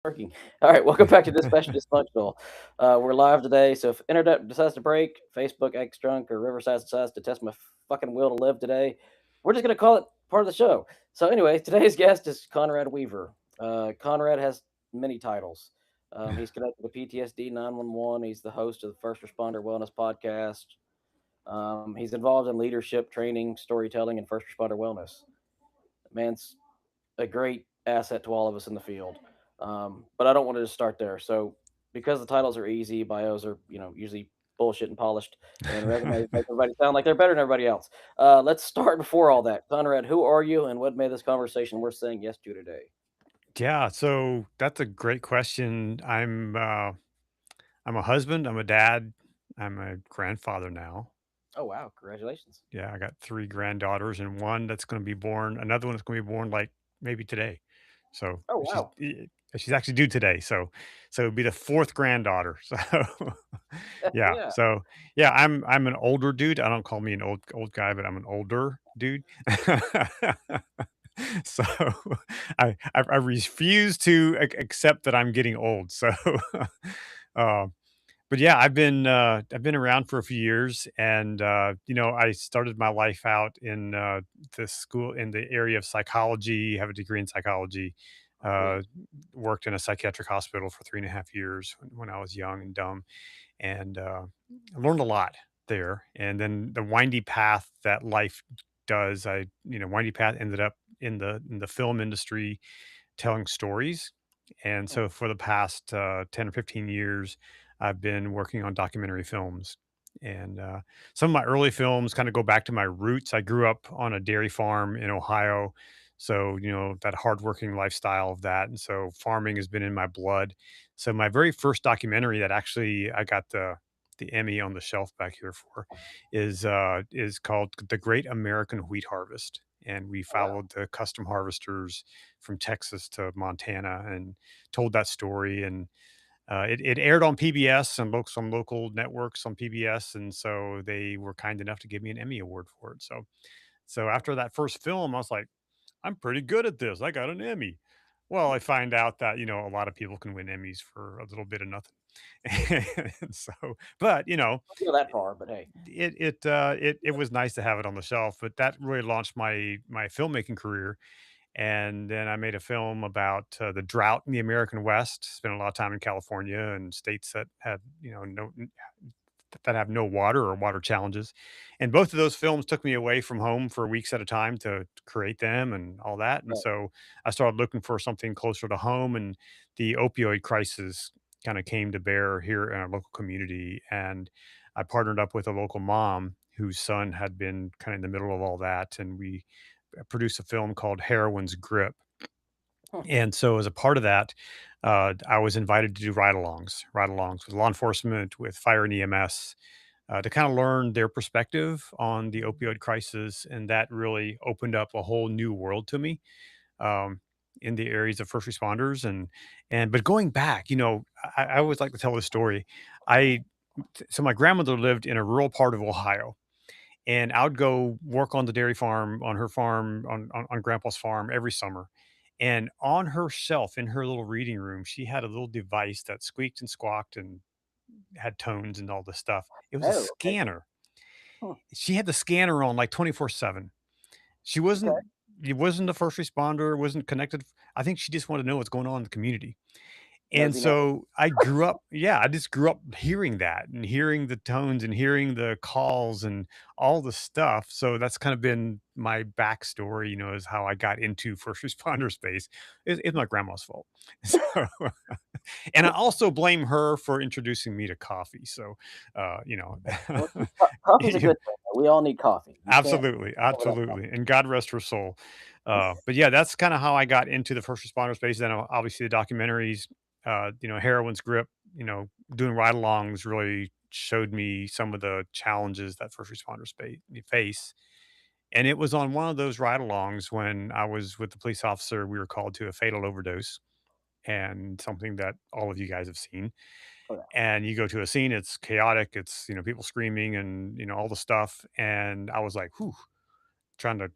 Working. All right, welcome back to Dysfunctional. We're live today, so if internet decides to break, Facebook acts drunk, or Riverside decides to test my fucking will to live today, we're just gonna call it part of the show. So anyway, today's guest is Conrad Weaver. Conrad has many titles. He's connected to PTSD 911. He's the host of the First Responder Wellness Podcast. He's involved in leadership training, storytelling, and first responder wellness. Man's a great asset to all of us in the field. But I don't want to just start there. So because the titles are easy, bios are usually bullshit and polished, and resumes make everybody sound like they're better than everybody else. Let's start before all that. Conrad, who are you, and what made this conversation worth saying yes to today? Yeah, so that's a great question. I'm a husband, I'm a dad, I'm a grandfather now. Oh wow, congratulations! Yeah, I got 3 granddaughters and one that's gonna be born another one that's gonna be born, like, maybe today. So, Oh wow, she's actually due today, so it'd be the 4th granddaughter. So, yeah, yeah. so, yeah, I'm an older dude. I don't call me an old guy, but I'm an older dude. So, I refuse to accept that I'm getting old. So, uh, but yeah, I've been around for a few years, and I started my life out in the school in the area of psychology. Have a degree in psychology. Sweet. Uh, Worked in a psychiatric hospital for 3.5 years when I was young and dumb, and I learned a lot there. And then the windy path that life does, windy path ended up in the film industry telling stories. And Hmm. so for the past 10 or 15 years, I've been working on documentary films. And some of my early films kind of go back to my roots. I grew up on a dairy farm in Ohio. So, that hardworking lifestyle of that. And so farming has been in my blood. So my very first documentary that actually I got the Emmy on the shelf back here for is called The Great American Wheat Harvest. And we Oh, wow. followed the custom harvesters from Texas to Montana and told that story. And it aired on PBS and some local networks on PBS, and so they were kind enough to give me an Emmy award for it. So after that first film, I was like, I'm pretty good at this. I got an Emmy. Well, I find out that a lot of people can win Emmys for a little bit of nothing. And so, but Don't go that far, but hey. it was nice to have it on the shelf. But that really launched my filmmaking career. And then I made a film about the drought in the American West. Spent a lot of time in California and states that had, that have no water or water challenges. And both of those films took me away from home for weeks at a time to create them and all that. And Right. so I started looking for something closer to home. And the opioid crisis kind of came to bear here in our local community. And I partnered up with a local mom whose son had been kind of in the middle of all that. And we produced a film called Heroin's Grip. Hmm. And so as a part of that, I was invited to do ride-alongs with law enforcement, with fire and EMS, to kind of learn their perspective on the opioid crisis. And that really opened up a whole new world to me, um, in the areas of first responders. But going back, I always like to tell this story. I So my grandmother lived in a rural part of Ohio, and I would go work on the dairy farm, on her farm, on grandpa's farm every summer. And on her shelf in her little reading room, she had a little device that squeaked and squawked and had tones and all this stuff. It was a Oh, okay. scanner. Hmm. She had the scanner on like 24/7. She Okay. wasn't a first responder, wasn't connected. I think she just wanted to know what's going on in the community. And Nosy, nosy. so I just grew up hearing that and hearing the tones and hearing the calls and all the stuff. So that's kind of been my backstory, is how I got into first responder space. It's my grandma's fault. So, and I also blame her for introducing me to coffee. So, uh, you know, Well, coffee's a good thing. We all need coffee. You can't absolutely, live without coffee. absolutely. And God rest her soul. But yeah, that's kind of how I got into the first responder space. Then obviously the documentaries, Heroin's Grip, doing ride-alongs really showed me some of the challenges that first responders face. And it was on one of those ride-alongs when I was with the police officer, we were called to a fatal overdose, and something that all of you guys have seen. Oh, yeah. And you go to a scene, it's chaotic, it's, people screaming and, all the stuff. And I was like, whew, trying to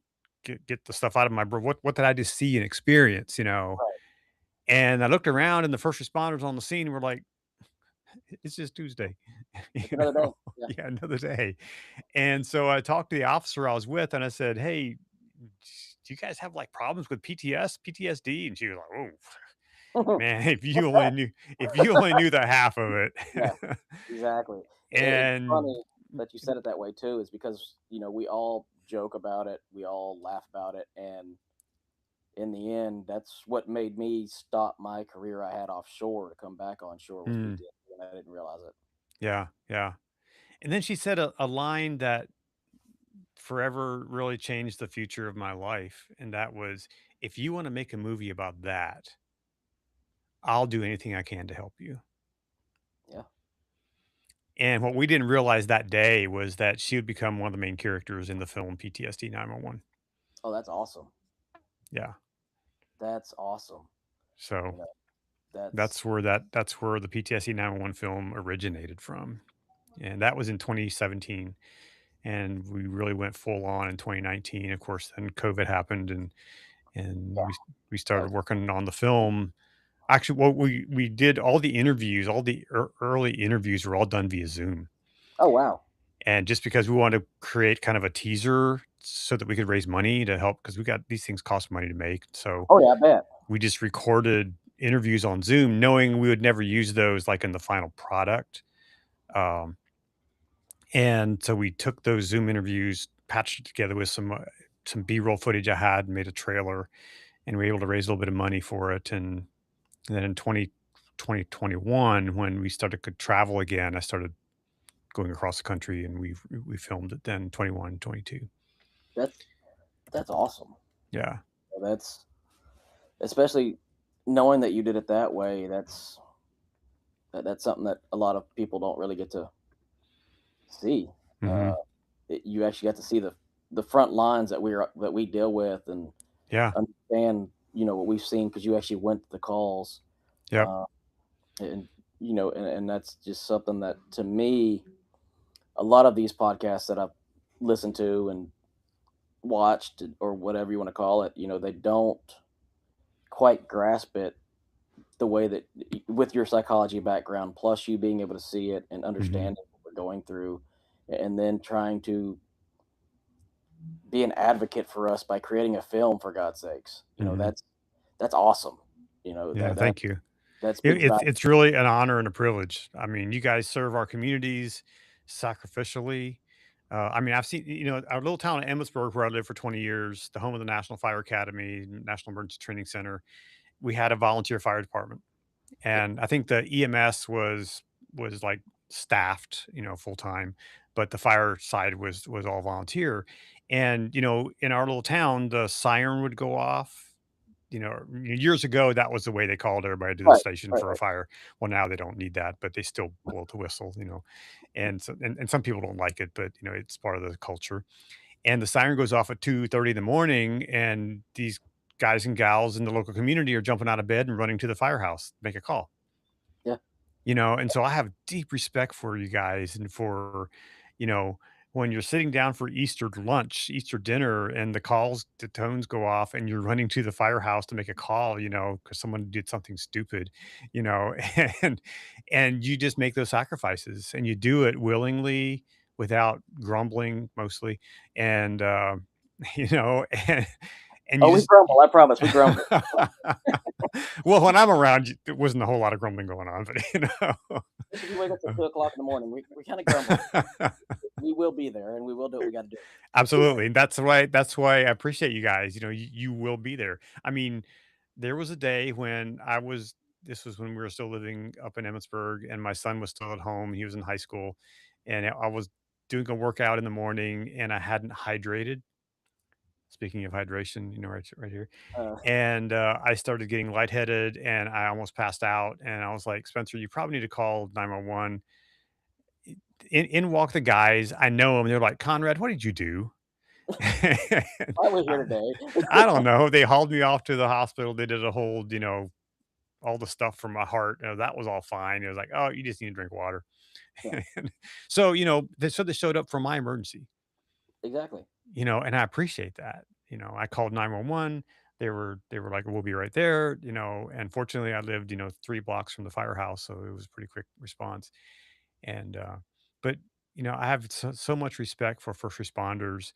get the stuff out of my brain. What did I just see and experience? Right. And I looked around and the first responders on the scene were like, "It's just Tuesday." It's You another day. know? Yeah. Yeah, another day. And so I talked to the officer I was with and I said, "Hey, do you guys have, like, problems with PTSD?" And she was like, "Oh, man, What's that? if you only knew the half of it." Yeah, exactly. It's And funny that you said it that way too, is because, we all joke about it, we all laugh about it, and in the end, that's what made me stop my career I had offshore to come back onshore was mm, PTSD, and I didn't realize it. yeah, yeah. And then she said a line that forever really changed the future of my life, and that was, "If you wanna make a movie about that, I'll do anything I can to help you." Yeah. And what we didn't realize that day was that she would become one of the main characters in the film PTSD 911. Oh, that's awesome. Yeah. That's awesome. So You know, that's that's where the PTSD 911 film originated from. And that was in 2017. And we really went full on in 2019. Of course, then COVID happened and yeah, we that started was working on the film. Actually, what we did all the interviews, all the early interviews were all done via Zoom. oh, wow. And just because we wanted to create kind of a teaser so that we could raise money to help, because we got these things cost money to make. So Oh, yeah, I bet. we just recorded interviews on Zoom, knowing we would never use those like in the final product. Um, and so we took those Zoom interviews, patched it together with some B-roll footage I had, made a trailer, and we were able to raise a little bit of money for it. And then in 2021, when we started to travel again, I started going across the country and we filmed it then 21, 22. That's that's awesome. Yeah. That's especially knowing that you did it that way, that's something that a lot of people don't really get to see. Uh, Mhm. you actually got to see the front lines that we deal with and Yeah. understand, what we've seen because you actually went to the calls, Yep. uh, and and that's just something that to me, a lot of these podcasts that I've listened to and watched or whatever you want to call it, they don't quite grasp it the way that with your psychology background, plus you being able to see it and Mhm. understanding what we're going through, and then trying to be an advocate for us by creating a film for God's sakes. Mhm. That's awesome. Yeah, thank you. That speaks It's about it's really an honor and a privilege. I mean, you guys serve our communities sacrificially. I mean, I've seen, our little town of Emmitsburg, where I lived for 20 years, the home of the National Fire Academy, National Emergency Training Center. We had a volunteer fire department, yeah, and I think the EMS was like staffed, full time, but the fire side was all volunteer. And in our little town, the siren would go off. Years ago, that was the way they called everybody to the right, station right, for a right. fire. Well, now they don't need that, but they still blow the whistle. And so, and some people don't like it, but it's part of the culture. And the siren goes off at 2:30 in the morning, and these guys and gals in the local community are jumping out of bed and running to the firehouse to make a call. Yeah. And so I have deep respect for you guys and for, you know, when you're sitting down for Easter lunch, Easter dinner, and the tones go off, and you're running to the firehouse to make a call, because someone did something stupid, you know, and you just make those sacrifices, and you do it willingly without grumbling, mostly, and you know, and Oh, you we just grumble. I promise, we grumble. well, when I'm around, there wasn't a whole lot of grumbling going on, but Just if you wake us at 2 o'clock in the morning, we kind of grumble. We will be there, and we will do what we got to do. Absolutely, and that's why I appreciate you guys. You will be there. I mean, there was a day when this was when we were still living up in Emmitsburg, and my son was still at home. He was in high school, and I was doing a workout in the morning, and I hadn't hydrated. Speaking of hydration, right here. Uh, And I started getting lightheaded, and I almost passed out. And I was like, Spencer, you probably need to call 911. In walk the guys. I know them. They're like, Conrad, what did you do? And why are we here I, today? I don't know. They hauled me off to the hospital. They did a whole, all the stuff from my heart. That was all fine. It was like, oh, you just need to drink water. Yeah, And so, they showed up for my emergency, exactly. and I appreciate that. I called 911. They were like, "We'll be right there," and fortunately, I lived, 3 blocks from the firehouse, so it was a pretty quick response, and, but, I have so much respect for first responders,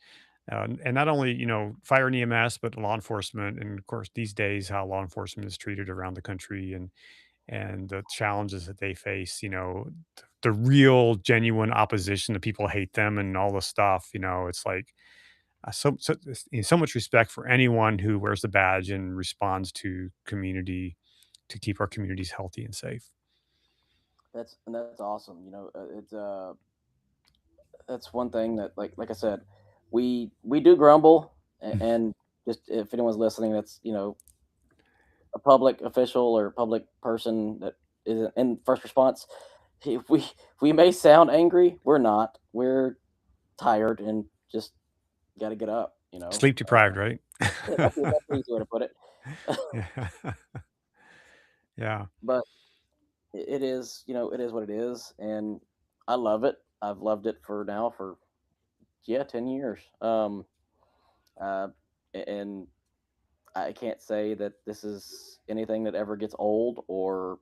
and not only, fire and EMS, but law enforcement, and, of course, these days, how law enforcement is treated around the country and the challenges that they face, the real genuine opposition, the people hate them and all the stuff, it's like, so much respect for anyone who wears the badge and responds to community to keep our communities healthy and safe. That's awesome. It's that's one thing that, like I said, we do grumble, and just if anyone's listening, that's a public official or public person that is in first response. We may sound angry, we're not. We're tired and just got to get up. Sleep deprived, right? Yeah, that's the easy way to put it. Yeah. Yeah. But it is, it is what it is, and I love it. I've loved it for 10 years. Uh, and I can't say that this is anything that ever gets old, or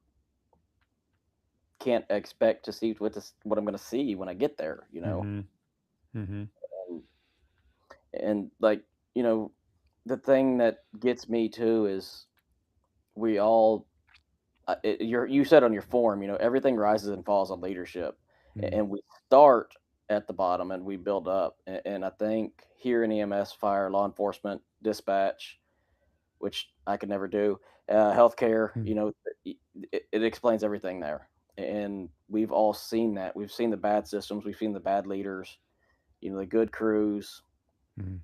can't expect to see what I'm going to see when I get there. Mhm. Mhm. And, like, you know, the thing that gets me too is we all you said on your form, everything rises and falls on leadership, Mhm. and we start at the bottom and we build up. And I think here in EMS, fire, law enforcement, dispatch, which I could never do, healthcare, Mhm. it explains everything there. And we've all seen that. We've seen the bad systems, we've seen the bad leaders, the good crews, Mhm.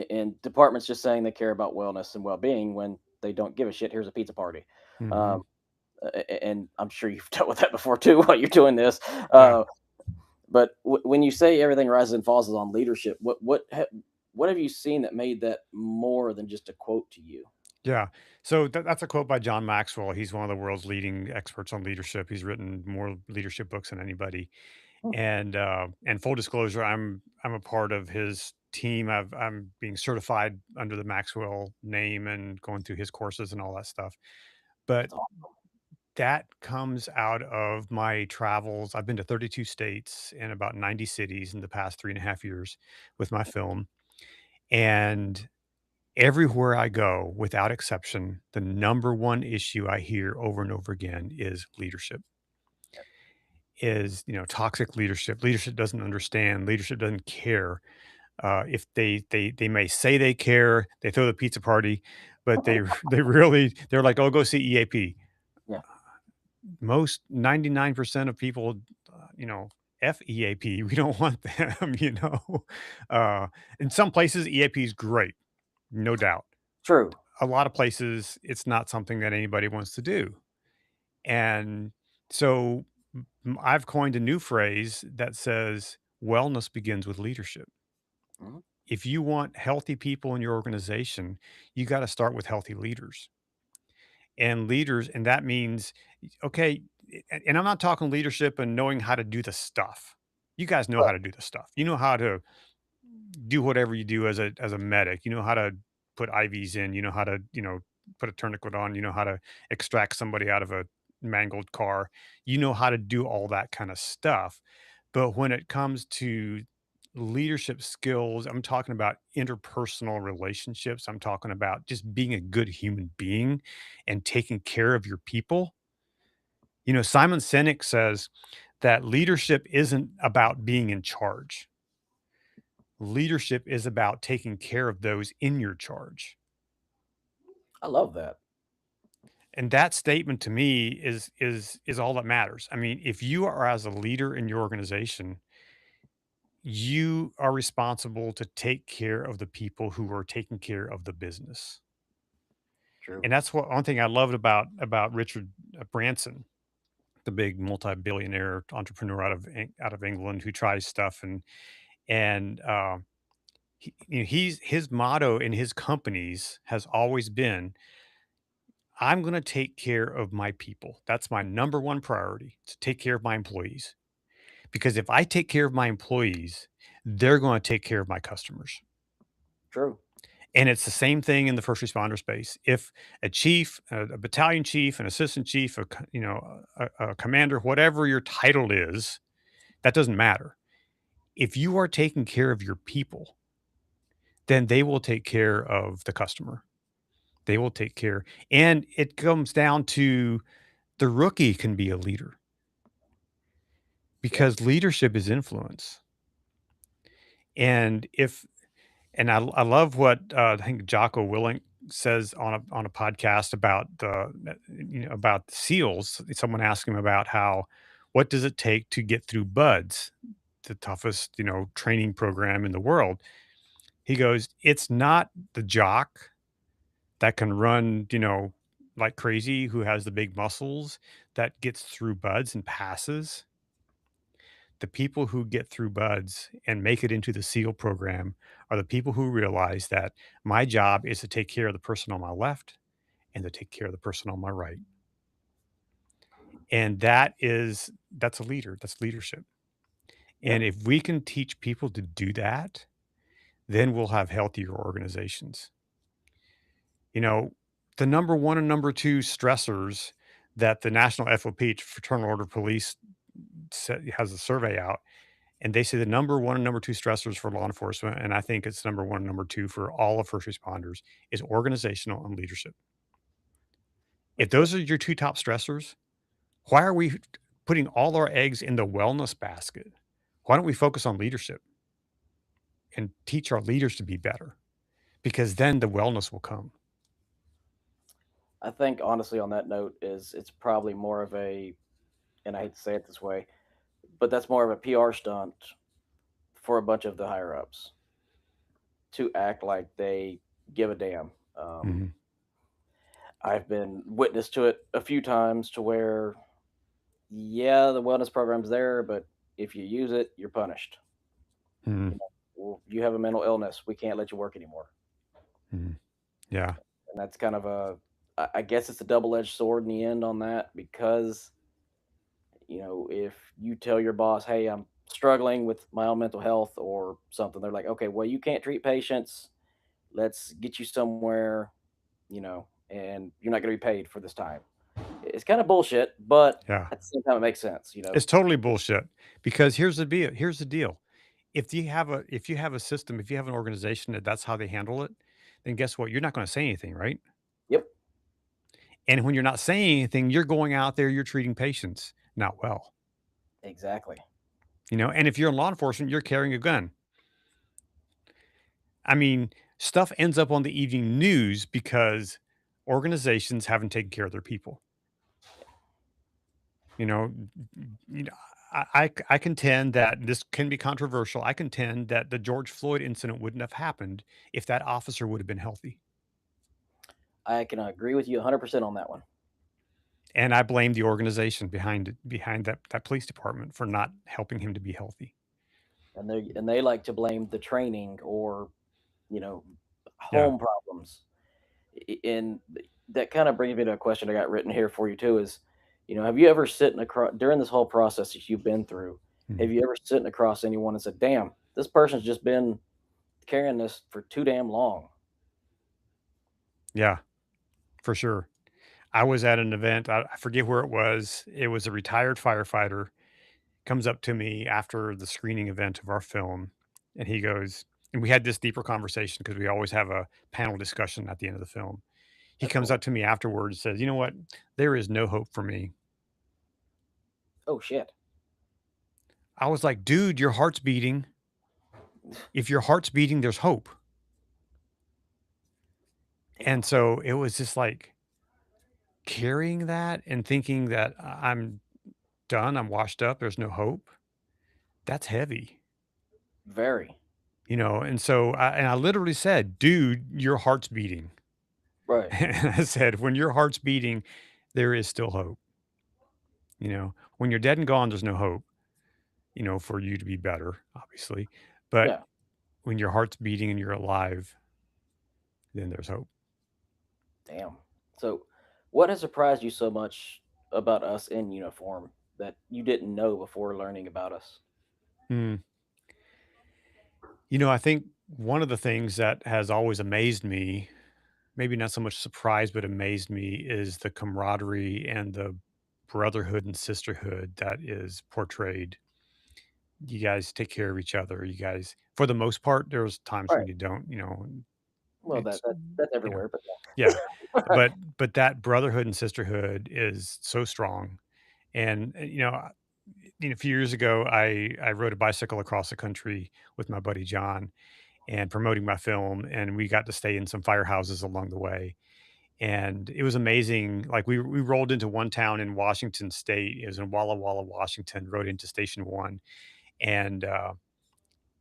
and departments just saying they care about wellness and well-being when they don't give a shit. Here's a pizza party. Um, Mhm. and I'm sure you've dealt with that before too while you're doing this. Yeah. But when you say everything rises and falls on leadership, what have you seen that made that more than just a quote to you? Yeah. So that's a quote by John Maxwell. He's one of the world's leading experts on leadership. He's written more leadership books than anybody. Hmm, And full disclosure, I'm a part of his team. I'm being certified under the Maxwell name and going through his courses and all that stuff. But that's all. that comes out of my travels. I've been to 32 states and about 90 cities in the past 3.5 years with my film. And everywhere I go, without exception, the number one issue I hear over and over again is leadership. Is toxic leadership. Leadership doesn't understand. Leadership doesn't care. If they may say they care, they throw the pizza party, but they're like, oh, go see EAP. Yeah, Most 99% of people, F EAP. We don't want them. Uh, in some places, EAP is great, no doubt. true. A lot of places, it's not something that anybody wants to do. And so I've coined a new phrase that says wellness begins with leadership. Mhm. If you want healthy people in your organization, you got to start with healthy leaders. And that means, okay, and I'm not talking leadership and knowing how to do the stuff. You guys know how Right. to do the stuff. You know how to do whatever you do as a medic. You know how to put IVs in, you know how to, put a tourniquet on, you know how to extract somebody out of a mangled car. You know how to do all that kind of stuff. But when it comes to leadership skills, I'm talking about interpersonal relationships. I'm talking about just being a good human being and taking care of your people. Simon Sinek says that leadership isn't about being in charge. Leadership is about taking care of those in your charge. I love that. And that statement to me is all that matters. I mean, if you are as a leader in your organization, you are responsible to take care of the people who are taking care of the business. True. And that's what one thing I loved about Richard Branson, the big multi-billionaire entrepreneur out of England who tries stuff and his motto in his companies has always been, I'm going to take care of my people. That's my number one priority, to take care of my employees. Because if I take care of my employees, they're going to take care of my customers. True. And it's the same thing in the first responder space. If a chief, a battalion chief, an assistant chief, a commander, whatever your title is, that doesn't matter. If you are taking care of your people, then they will take care of the customer. They will take care. And it comes down to the rookie can be a leader Yep. because leadership is influence. And if and I love what I think Jocko Willink says on a podcast about about the SEALs. Someone asked him about how what does it take to get through BUDS, the toughest training program in the world. He goes, it's not the jock that can run like crazy who has the big muscles that gets through BUDS and passes. The people who get through BUDS and make it into the SEAL program are the people who realize that my job is to take care of the person on my left and to take care of the person on my right. And that's a leader, that's leadership. And Yep. if we can teach people to do that, then we'll have healthier organizations. You know, the number one and number two stressors that the National FOP, Fraternal Order Police, has a survey out. And they say the number one and number two stressors for law enforcement, and I think it's number one and number two for all of first responders, is organizational and leadership. If Makes sense. those are your two top stressors, why are we putting all our eggs in the wellness basket? Why don't we focus on leadership and teach our leaders to be better? Because then the wellness will come. I think honestly on that note is it's probably more of and I hate to say it this way, but that's more of a PR stunt for a bunch of the higher ups to act like they give a damn. Mhm, I've been witness to it a few times to where, yeah, the wellness program's there, but if you use it, you're punished. mhm, You know, well, you have a mental illness, we can't let you work anymore, mhm. Yeah, and that's kind of I guess it's a double edged sword in the end on that because if you tell your boss, "Hey, I'm struggling with my own mental health or something," they're like, "Okay, well, you can't treat patients. Let's get you somewhere, and you're not going to be paid for this time." It's kind of bullshit, but yeah. at the same time, it makes sense. It's totally bullshit because here's the deal. If you have a system, if you have an organization that's how they handle it, then guess what? You're not gonna say anything, right? Yep, And when you're not saying anything, you're going out there, you're treating patients not well, exactly. and if you're in law enforcement, you're carrying a gun. I mean, stuff ends up on the evening news because organizations haven't taken care of their people. You know, you know, I contend that this can be controversial. I contend that the George Floyd incident wouldn't have happened if that officer would have been healthy. I can agree with you 100% on that one. And I blame the organization behind that police department for not helping him to be healthy. And they like to blame the training or you know Yeah. home problems. And that kind of brings me to a question I got written here for you too is, have you ever sitting across during this whole process that you've been through, have Mhm. you ever sitting across anyone and said, damn, this person's just been carrying this for too damn long? Yeah, for sure. I was at an event, I forget where it was. It was a retired firefighter comes up to me after the screening event of our film, and he goes and we had this deeper conversation because we always have a panel discussion at the end of the film. He That's comes cool. up to me afterwards and says, "You know what? There is no hope for me." Oh shit. I was like, "Dude, your heart's beating. If your heart's beating, there's hope." Damn. And so it was just like carrying that and thinking that I'm done, I'm washed up, there's no hope. That's heavy, Very. And so I literally said, "Dude, your heart's beating." Right. And I said, "When your heart's beating, there is still hope." When you're dead and gone, there's no hope, for you to be better, obviously. But Yeah. when your heart's beating and you're alive, then there's hope. Damn. So what has surprised you so much about us in uniform that you didn't know before learning about us? Mm. I think One of the things that has always amazed me, maybe not so much surprised, but amazed me, is the camaraderie and the brotherhood and sisterhood that is portrayed. You guys take care of each other. You guys, for the most part, there's times Right. when you don't, you know, Well, it's, that's you know, everywhere, but yeah. yeah. But that brotherhood and sisterhood is so strong. And, a few years ago, I rode a bicycle across the country with my buddy John and promoting my film, and we got to stay in some firehouses along the way. And it was amazing. Like we rolled into one town in Washington State. It was in Walla Walla, Washington. Rode into Station One, and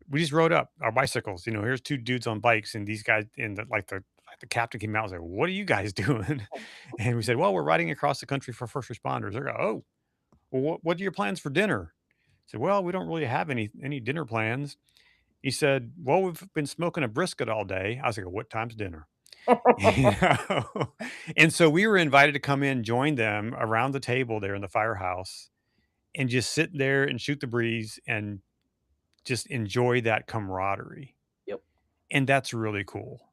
we just rode up our bicycles. Here's two dudes on bikes, and these guys, and the captain came out and was like, "What are you guys doing?" And we said, "Well, we're riding across the country for first responders." They go, "Oh, well, what are your plans for dinner?" I said, "Well, we don't really have any dinner plans." He said, "Well, we've been smoking a brisket all day." I was like, "What time's dinner?" You know? And so we were invited to come in, join them around the table there in the firehouse, and just sit there and shoot the breeze and just enjoy that camaraderie. Yep. And that's really cool.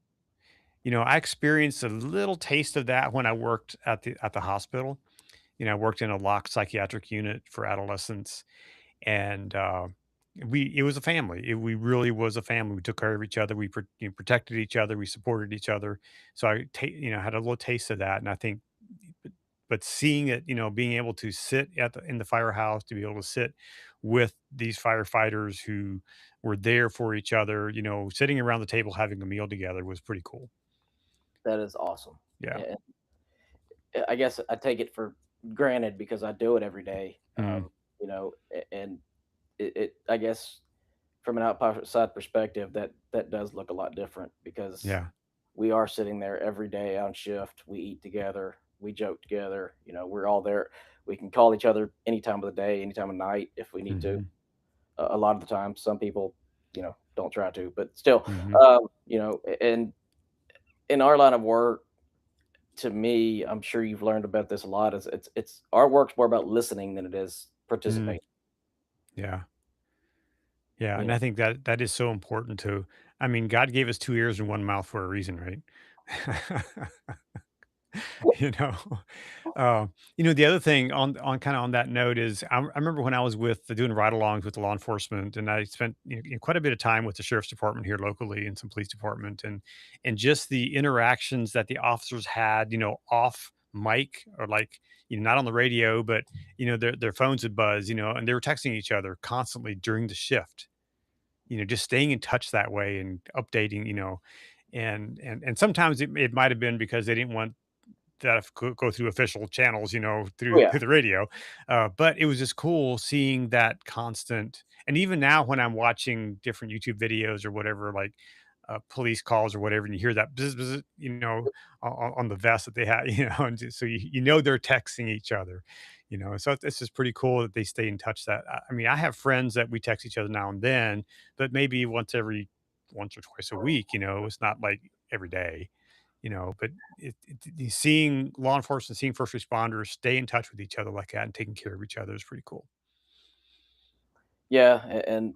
I experienced a little taste of that when I worked at the hospital. I worked in a locked psychiatric unit for adolescents, and it was a family. We really was a family. We took care of each other. We protected each other. We supported each other. So had a little taste of that, and I think, but seeing it, being able to sit in the firehouse, to be able to sit with these firefighters who were there for each other, sitting around the table having a meal together was pretty cool. That is awesome. Yeah. And I guess I take it for granted because I do it every day. Mhm. And I guess from an outside perspective, that does look a lot different because Yeah. we are sitting there every day on shift. We eat together, we joke together. We're all there. We can call each other any time of the day, any time of night if we need to. Mhm. A lot of the time, some people, don't try to, but still, Mhm. and in our line of work, to me, I'm sure you've learned about this a lot. Is it's our work's more about listening than it is Mm. participating. Yeah. Yeah, You and know, I think that that is so important to. I mean, God gave us 2 ears and 1 mouth for a reason, right? You know? The other thing on kinda on that note is I remember when I was doing ride-alongs with law enforcement, and I spent, quite a bit of time with the sheriff's department here locally and some police department, and just the interactions that the officers had, off mic or, like, not on the radio, but, their phones would buzz, and they were texting each other constantly during the shift. Just staying in touch that way and updating, and sometimes it might have been because they didn't want that go through official channels, oh through yeah, through the radio. But it was just cool seeing that constant. And even now, when I'm watching different YouTube videos or whatever, like police calls or whatever, and you hear that bzz, bzz, on the vest that they have, and so you know they're texting each other, So it's just pretty cool that they stay in touch. I mean, I have friends that we text each other now and then, but maybe once or twice a week. It's not like every day. But seeing law enforcement, seeing first responders stay in touch with each other like that and taking care of each other is pretty cool. yeah, and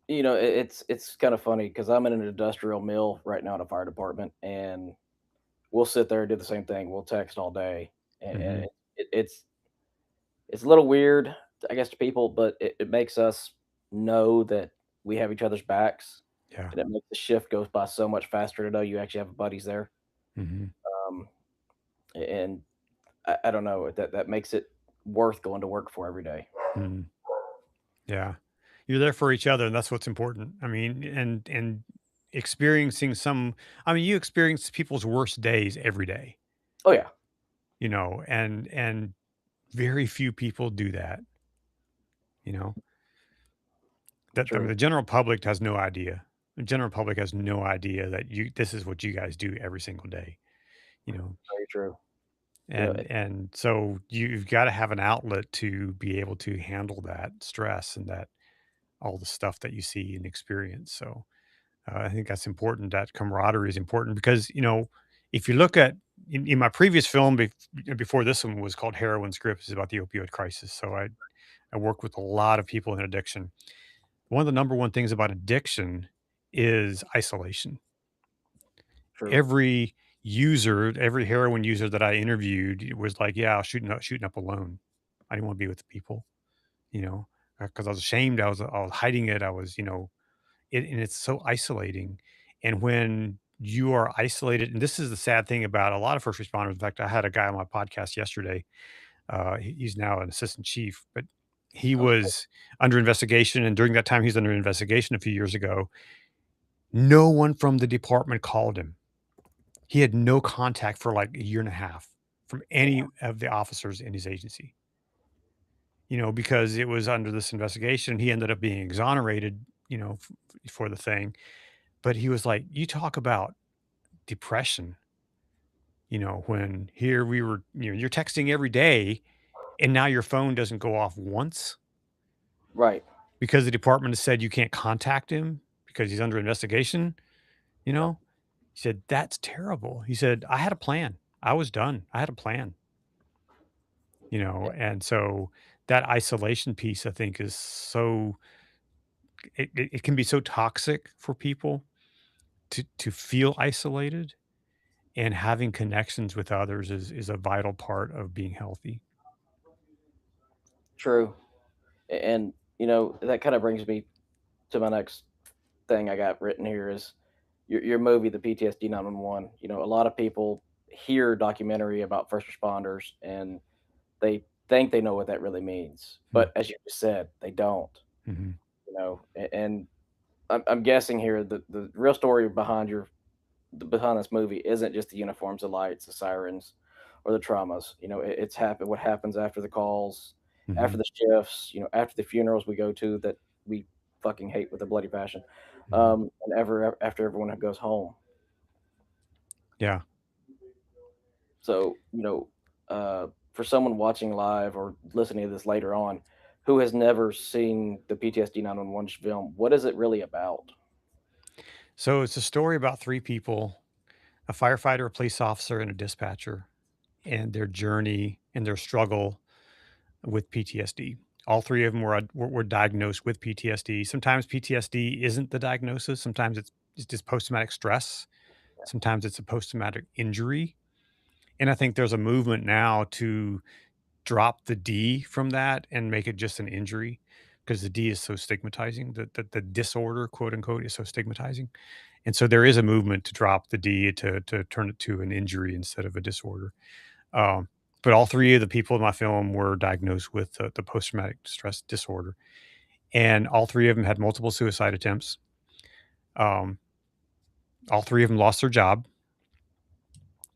it's kind of funny because I'm in an industrial mill right now in a fire department, and we'll sit there and do the same thing. We'll text all day, and Hmm. it's a little weird, I guess, to people, but it makes us know that we have each other's backs, Yeah. and it makes the shift goes by so much faster to know you actually have buddies there. Hmm. Um, and I don't know that makes it worth going to work for every day. Hmm. Yeah. You're there for each other, and that's what's important. I mean, and experiencing some. I mean, you experience people's worst days every day. Oh yeah, And very few people do that. You know that I mean, true, the general public has no idea. The general public has no idea that this is what you guys do every single day. You know, very true. And and so you've gotta have an outlet to be able to handle that stress and that all the stuff that you see and experience. So, I think that's important. That camaraderie is important because, if you look at in my previous film before this one was called Heroin Scripts, is about the opioid crisis. So I work with a lot of people in addiction. One of the number one things about addiction is isolation. True. Every user, every heroin user that I interviewed was like, "Yeah, I was shooting up alone. I didn't want to be with the people, you know, because I was ashamed. I was hiding it. I was, and it's so isolating. And when you are isolated, and this is the sad thing about a lot of first responders. In fact, I had a guy on my podcast yesterday. He's now an assistant chief, but he Okay. was under investigation. And during that time, he was under investigation a few years ago. No one from the department called him. He had no contact for like a year and a half from any Damn. of the officers in his agency, because it was under this investigation. He ended up being exonerated, for the thing. But he was like, you talk about depression, when here we were, you're texting every day and now your phone doesn't go off once Right. because the department has said you can't contact him because he's under investigation, you Yep. know? He said, that's terrible. He said, I had a plan. I was done. I had a plan, Yeah. and so that isolation piece, I think, is so, it can be so toxic for people to feel isolated, and having connections with others is a vital part of being healthy. True. And that kind of brings me to my next thing I got written here is your movie, the PTSD 911. A lot of people hear documentary about first responders and they think they know what that really means, Mm, but as you just said, they don't. mhm, And I'm guessing here that the real story behind this movie isn't just the uniforms, the lights, the sirens, or the traumas. It's what happens after the calls, after mhm, the shifts, after the funerals we go to that we fucking hate with a bloody passion, mhm. and after everyone goes home. Yeah. So, for someone watching live or listening to this later on, who has never seen the PTSD 911 film, what is it really about? So it's a story about 3 people, a firefighter, a police officer, and a dispatcher, and their journey and their struggle with PTSD. All 3 of them were diagnosed with PTSD. Sometimes PTSD isn't the diagnosis, sometimes it's just post-traumatic stress, sometimes it's a post-traumatic injury, and I think there's a movement now to drop the D from that and make it just an injury because the D is so stigmatizing. The disorder, quote unquote, is so stigmatizing. And so there is a movement to drop the D to turn it to an injury instead of a disorder. Um, but all 3 of the people in my film were diagnosed with the post traumatic stress disorder, and all 3 of them had multiple suicide attempts. Um, all 3 of them lost their job.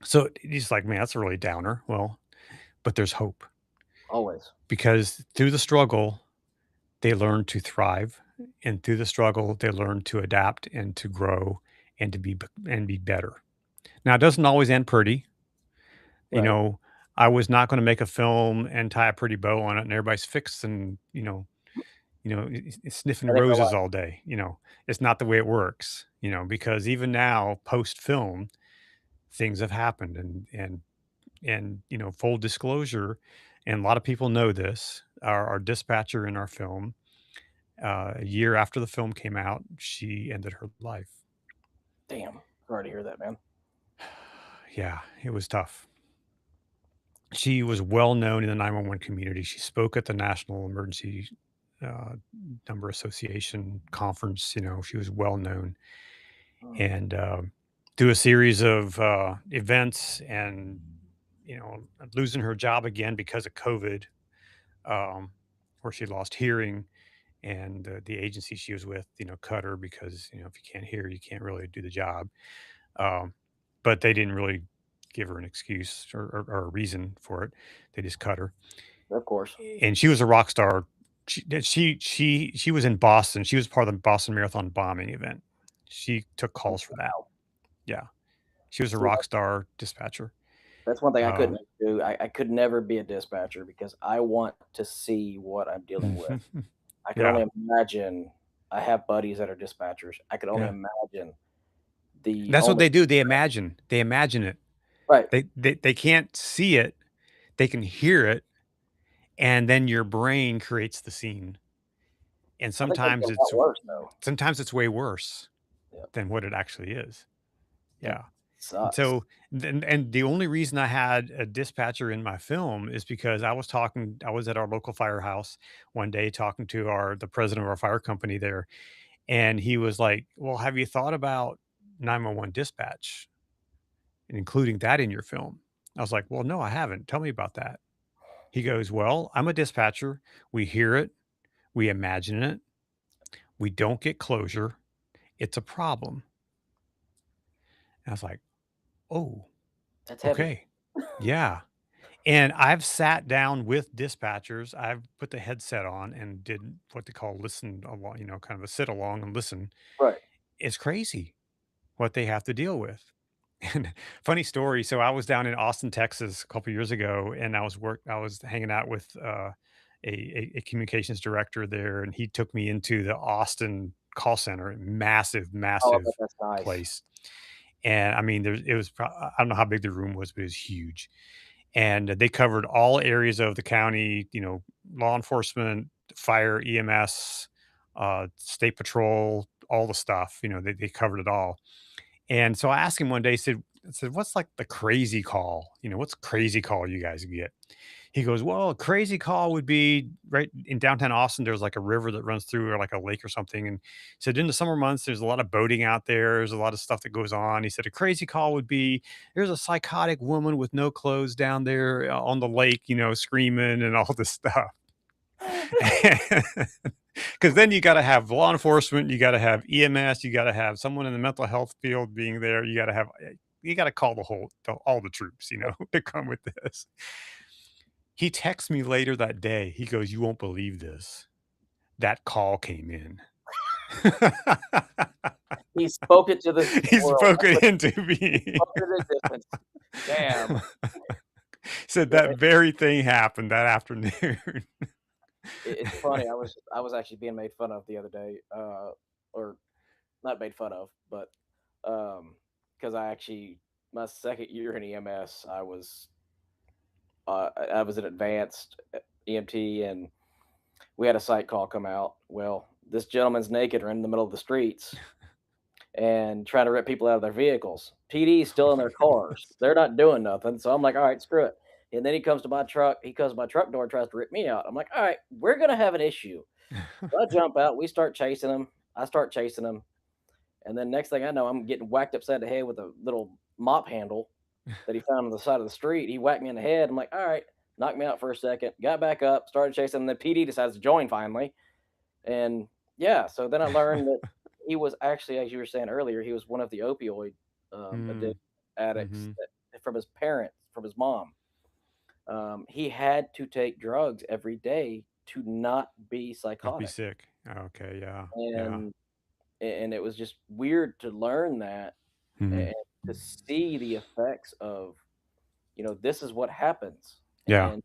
So he's like, man, that's a really downer. Well, but there's hope Always. because through the struggle, they learn to thrive, and through the struggle, they learn to adapt and to grow and to be better. Now, it doesn't always end pretty. You Right. know, I was not gonna make a film and tie a pretty bow on it, and everybody's fixed and, sniffing That ain't real roses life. all day. It's not the way it works, because even now, post-film, things have happened and full disclosure, and a lot of people know this, our dispatcher in our film, a year after the film came out, she ended her life. Damn. Sorry to hear that, man. Yeah, it was tough. She was well known in the 911 community. She spoke at the National Emergency uh, Number Association conference. She was well known, Mm. and through a series of events and losing her job again because of COVID, um, where she lost hearing, and the agency she was with, cut her because if you can't hear, you can't really do the job. Um, but they didn't really give her an excuse or a reason for it. They just cut her. Of course. And she was a rock star. She was in Boston. She was part of the Boston Marathon bombing event. She took Oh, calls for that. wow. Yeah, she was a See, rock star dispatcher. that's one thing I Uh, couldn't do. I could never be a dispatcher because I want to see what I'm dealing with. I can yeah, only imagine. I have buddies that are dispatchers. I could only yeah. imagine the That's what only they do. They imagine. They imagine it. right. They can't see it. They can hear it, and then your brain creates the scene. And I think that'd be a lot worse though. sometimes it's way worse. Yep. than what it actually is. That Yeah. And sucks. so, and the only reason I had a dispatcher in my film is because I was at our local firehouse one day talking to the president of our fire company there, and he was like, "Well, have you thought about 911 dispatch and including that in your film?" I was like, "Well, no, I haven't. Tell me about that." He goes, "Well, I'm a dispatcher. We hear it, we imagine it, we don't get closure. It's a problem." And I was like, "Oh, That's heavy. okay. Yeah." And I've sat down with dispatchers. I've put the headset on and did what they call listen along, kind of a sit along and listen. Right. It's crazy what they have to deal with. And funny story. So I was down in Austin, Texas a couple years ago, and I was hanging out with a communications director there, and he took me into the Austin call center, massive, Oh, I bet massive that's nice. place. And I mean, I don't know how big the room was, but it was huge, and they covered all areas of the county, law enforcement, fire, EMS, state patrol, all the stuff. They covered it all. And so I asked him one day, I said, "What's like the crazy call? What's crazy call you guys get?" He goes, "Well, a crazy call would be right in downtown Austin. There's like a river that runs through, or like a lake or something." And he said, "In the summer months, there's a lot of boating out there. There's a lot of stuff that goes on." He said, "A crazy call would be there's a psychotic woman with no clothes down there on the lake, screaming and all this stuff." Because then you got to have law enforcement, you got to have EMS, you got to have someone in the mental health field being there. You got to call all the troops, to come with this. He texts me later that day. He goes, "You won't believe this. That call came in." He spoke it to the He world. spoke That's it what into he being. spoke it into existence. Damn. Said Yeah, that very thing happened that afternoon. it's funny. I was actually being made fun of the other day, or not made fun of, but because I actually my second year in EMS, I was an advanced EMT, and we had a site call come out. Well, this gentleman's naked or in the middle of the streets and trying to rip people out of their vehicles. PD's still in their cars. They're not doing nothing. So I'm like, all right, screw it. And then he comes to my truck. He comes to my truck door and tries to rip me out. I'm like, all right, we're gonna have an issue. So I jump out. We start chasing him. I start chasing him. And then next thing I know, I'm getting whacked upside the head with a little mop handle that he found on the side of the street. He whacked me in the head. I'm like, all right, knocked me out for a second. Got back up, started chasing him. Then PD decides to join finally. And yeah, so then I learned that he was actually, as you were saying earlier, he was one of the opioid addict Mm, addicts mhm. from his parents, from his mom. He had to take drugs every day to not be Not be psychotic, sick. Okay, yeah, yeah. and it was just weird to learn that Mhm. and to see the effects of this is what happens. Yeah. And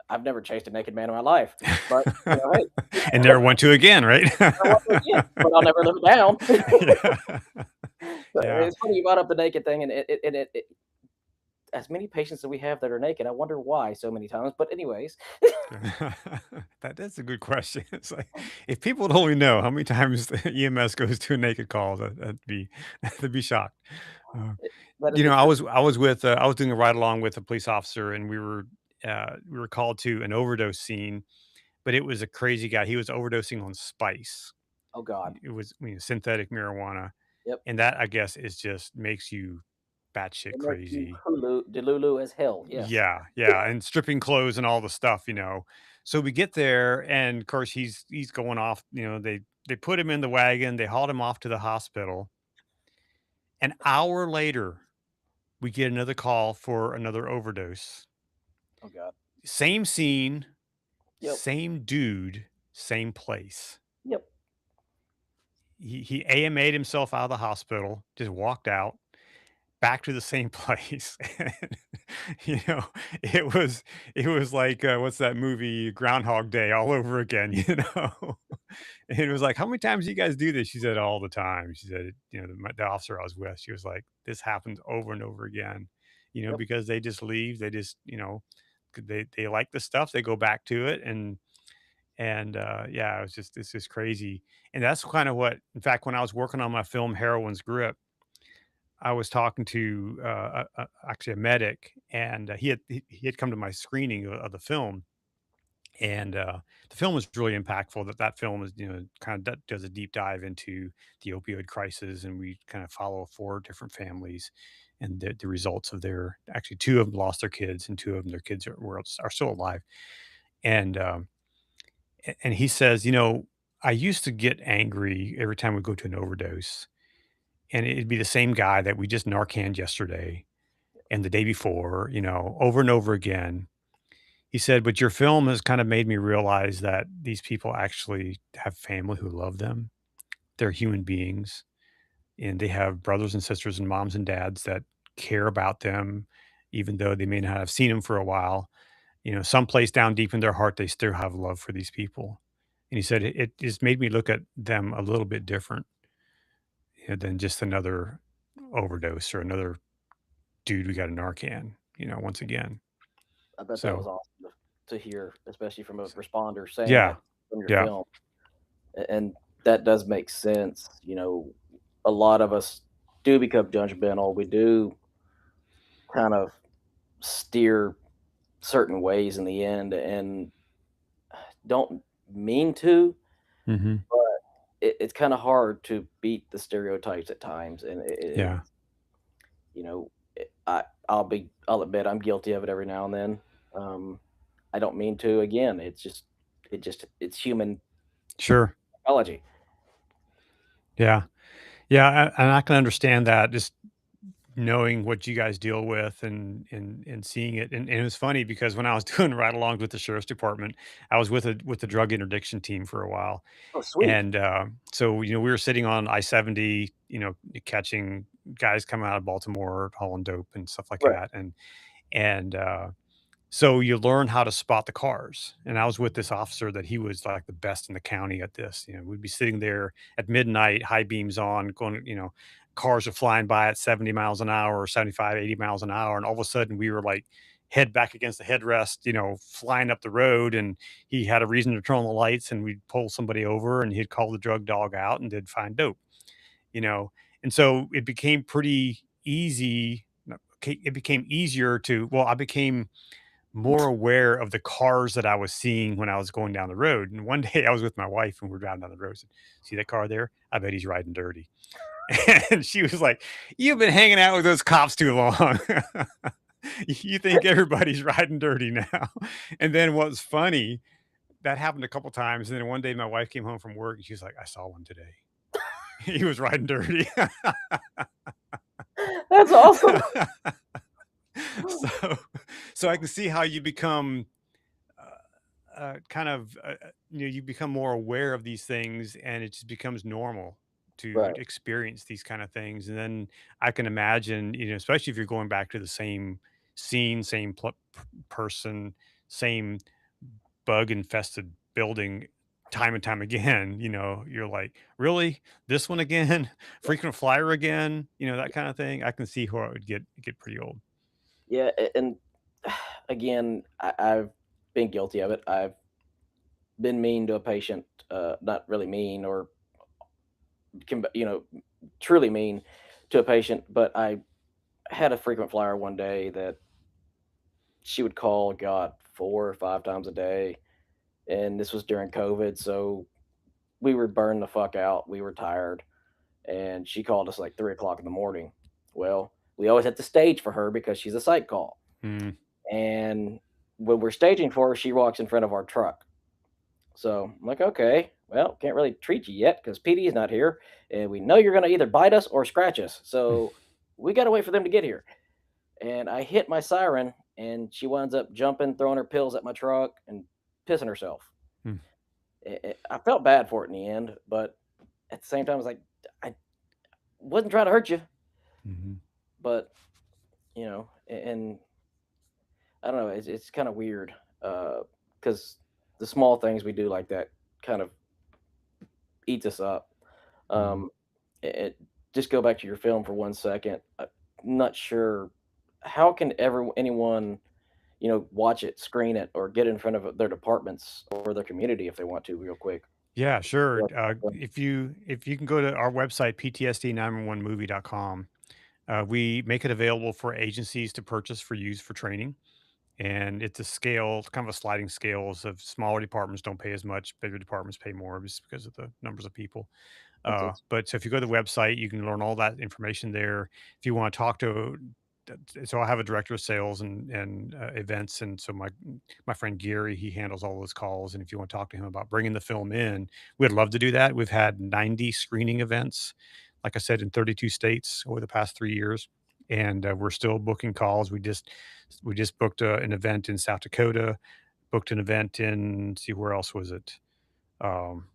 I've never chased a naked man in my life, but hey, And never want to again, right? I want to again, but I'll never live it down. Yeah. But Yeah. it's funny you brought up the naked thing, and it as many patients that we have that are naked, I wonder why so many times. But anyways, That's a good question. It's like, if people would only know how many times the EMS goes to a naked call, that'd be they'd be shocked. Uh, that is the truth. I was doing a ride along with a police officer, and we were called to an overdose scene, but it was a crazy guy. He was overdosing on spice. Oh God. It was, synthetic marijuana, Yep. and that, I guess, is just makes you batshit It makes you crazy. delulu as hell. Yes. Yeah, yeah, and stripping clothes and all the stuff. So we get there, and of course he's going off. They put him in the wagon, they hauled him off to the hospital. An hour later, we get another call for another overdose. Oh God. Same scene, Yep. same dude, same place. Yep. He AMA'd himself out of the hospital, just walked out. Back to the same place. And, you know, it was it was like, what's that movie, Groundhog Day all over again, you know? And it was like, "How many times do you guys do this?" She said, "All the time." She said, the officer I was with, she was like, "This happens over and over again," Yep. because they just leave, they just, they like the stuff, they go back to it, and And yeah, it's just crazy. And that's kind of what, in fact, when I was working on my film Heroin's Grip, I was talking to actually a medic, and he had come to my screening of the film, and the film was really impactful. That film is, kind of does a deep dive into the opioid crisis, and we kind of follow four different families and the results of their, actually two of them lost their kids, and two of them, their kids are still alive. And and he says, I used to get angry every time we go to an overdose, and it'd be the same guy that we just Narcaned yesterday and the day before, over and over again. He said, "But your film has kind of made me realize that these people actually have family who love them. They're human beings, and they have brothers and sisters and moms and dads that care about them, even though they may not have seen them for a while. Someplace down deep in their heart, they still have love for these people." And he said, "It just made me look at them a little bit different, than just another overdose or another dude we got a Narcan, once again." I bet that was So, awesome to hear, especially from a responder saying yeah, that from your yeah. film, and that does make sense. A lot of us do become judgmental. We do kind of steer certain ways in the end, and don't mean to, Mhm. but it's kind of hard to beat the stereotypes at times, and Yeah. you know, I'll admit I'm guilty of it every now and then. Um, I don't mean to. Again, it's human Sure. psychology. Yeah. Yeah, and I can understand that, just knowing what you guys deal with, and seeing it. And it was funny because when I was doing ride-alongs with the sheriff's department, I was with the drug interdiction team for a while. Oh, sweet. And, so, we were sitting on I-70, catching guys coming out of Baltimore hauling dope and stuff like Right. that. And, so you learn how to spot the cars. And I was with this officer that he was like the best in the county at this. We'd be sitting there at midnight, high beams on, going, cars are flying by at 70 miles an hour or 75, 80 miles an hour. And all of a sudden we were like head back against the headrest, flying up the road. And he had a reason to turn on the lights, and we'd pull somebody over, and he'd call the drug dog out, and they'd find dope, you know. And so it became pretty easy. No, okay, it became easier to, well, I became more aware of the cars that I was seeing when I was going down the road. And one day I was with my wife and we're driving down the road. I said, "See that car there? I bet he's riding dirty." And she was like, "You've been hanging out with those cops too long. You think everybody's riding dirty now." And then what's funny, that happened a couple times. And then one day my wife came home from work and she was like, "I saw one today. He was riding dirty." That's awesome. so, so I can see how you become kind of you become more aware of these things, and it just becomes normal to Right. experience these kind of things. And then I can imagine, especially if you're going back to the same scene, same person, same bug infested building time and time again, you're like, really, this one again? Frequent flyer again, that kind of thing. I can see how it would get pretty old. Yeah, and again, I've been guilty of it. I've been mean to a patient, not really mean or truly mean to a patient, but I had a frequent flyer one day that she would call, God, 4 or 5 times a day, and this was during COVID, so we were burned the fuck out. We were tired, and she called us like 3 o'clock in the morning. Well, we always had to stage for her because she's a psych call, Mm, and when we're staging for her, she walks in front of our truck. So I'm like, okay, well, can't really treat you yet because PD is not here, and we know you're going to either bite us or scratch us. mm, So we got to wait for them to get here. And I hit my siren, and she winds up jumping, throwing her pills at my truck, and pissing herself. mm, I felt bad for it in the end, but at the same time, I was like, I wasn't trying to hurt you, mhm, but and I don't know, it's kind of weird because the small things we do like that kind of eats us up. mhm. Um, just go back to your film for 1 second. I'm not sure how can anyone. watch it, screen it, or get in front of their departments or their community if they want to real quick. Yeah, sure. Yeah. If you can go to our website, ptsd911movie.com, we make it available for agencies to purchase for use for training. And it's a scale, it's kind of a sliding scales of smaller departments don't pay as much, bigger departments pay more just because of the numbers of people. Makes sense. But so if you go to the website, you can learn all that information there. If you want to talk to, so I have a director of sales and events, and so my friend Gary, he handles all those calls. And if you want to talk to him about bringing the film in, we'd love to do that. We've had 90 screening events, like I said, in 32 states over the past 3 years, and we're still booking calls. We just booked an event in South Dakota, booked an event in, see where else was it? Um,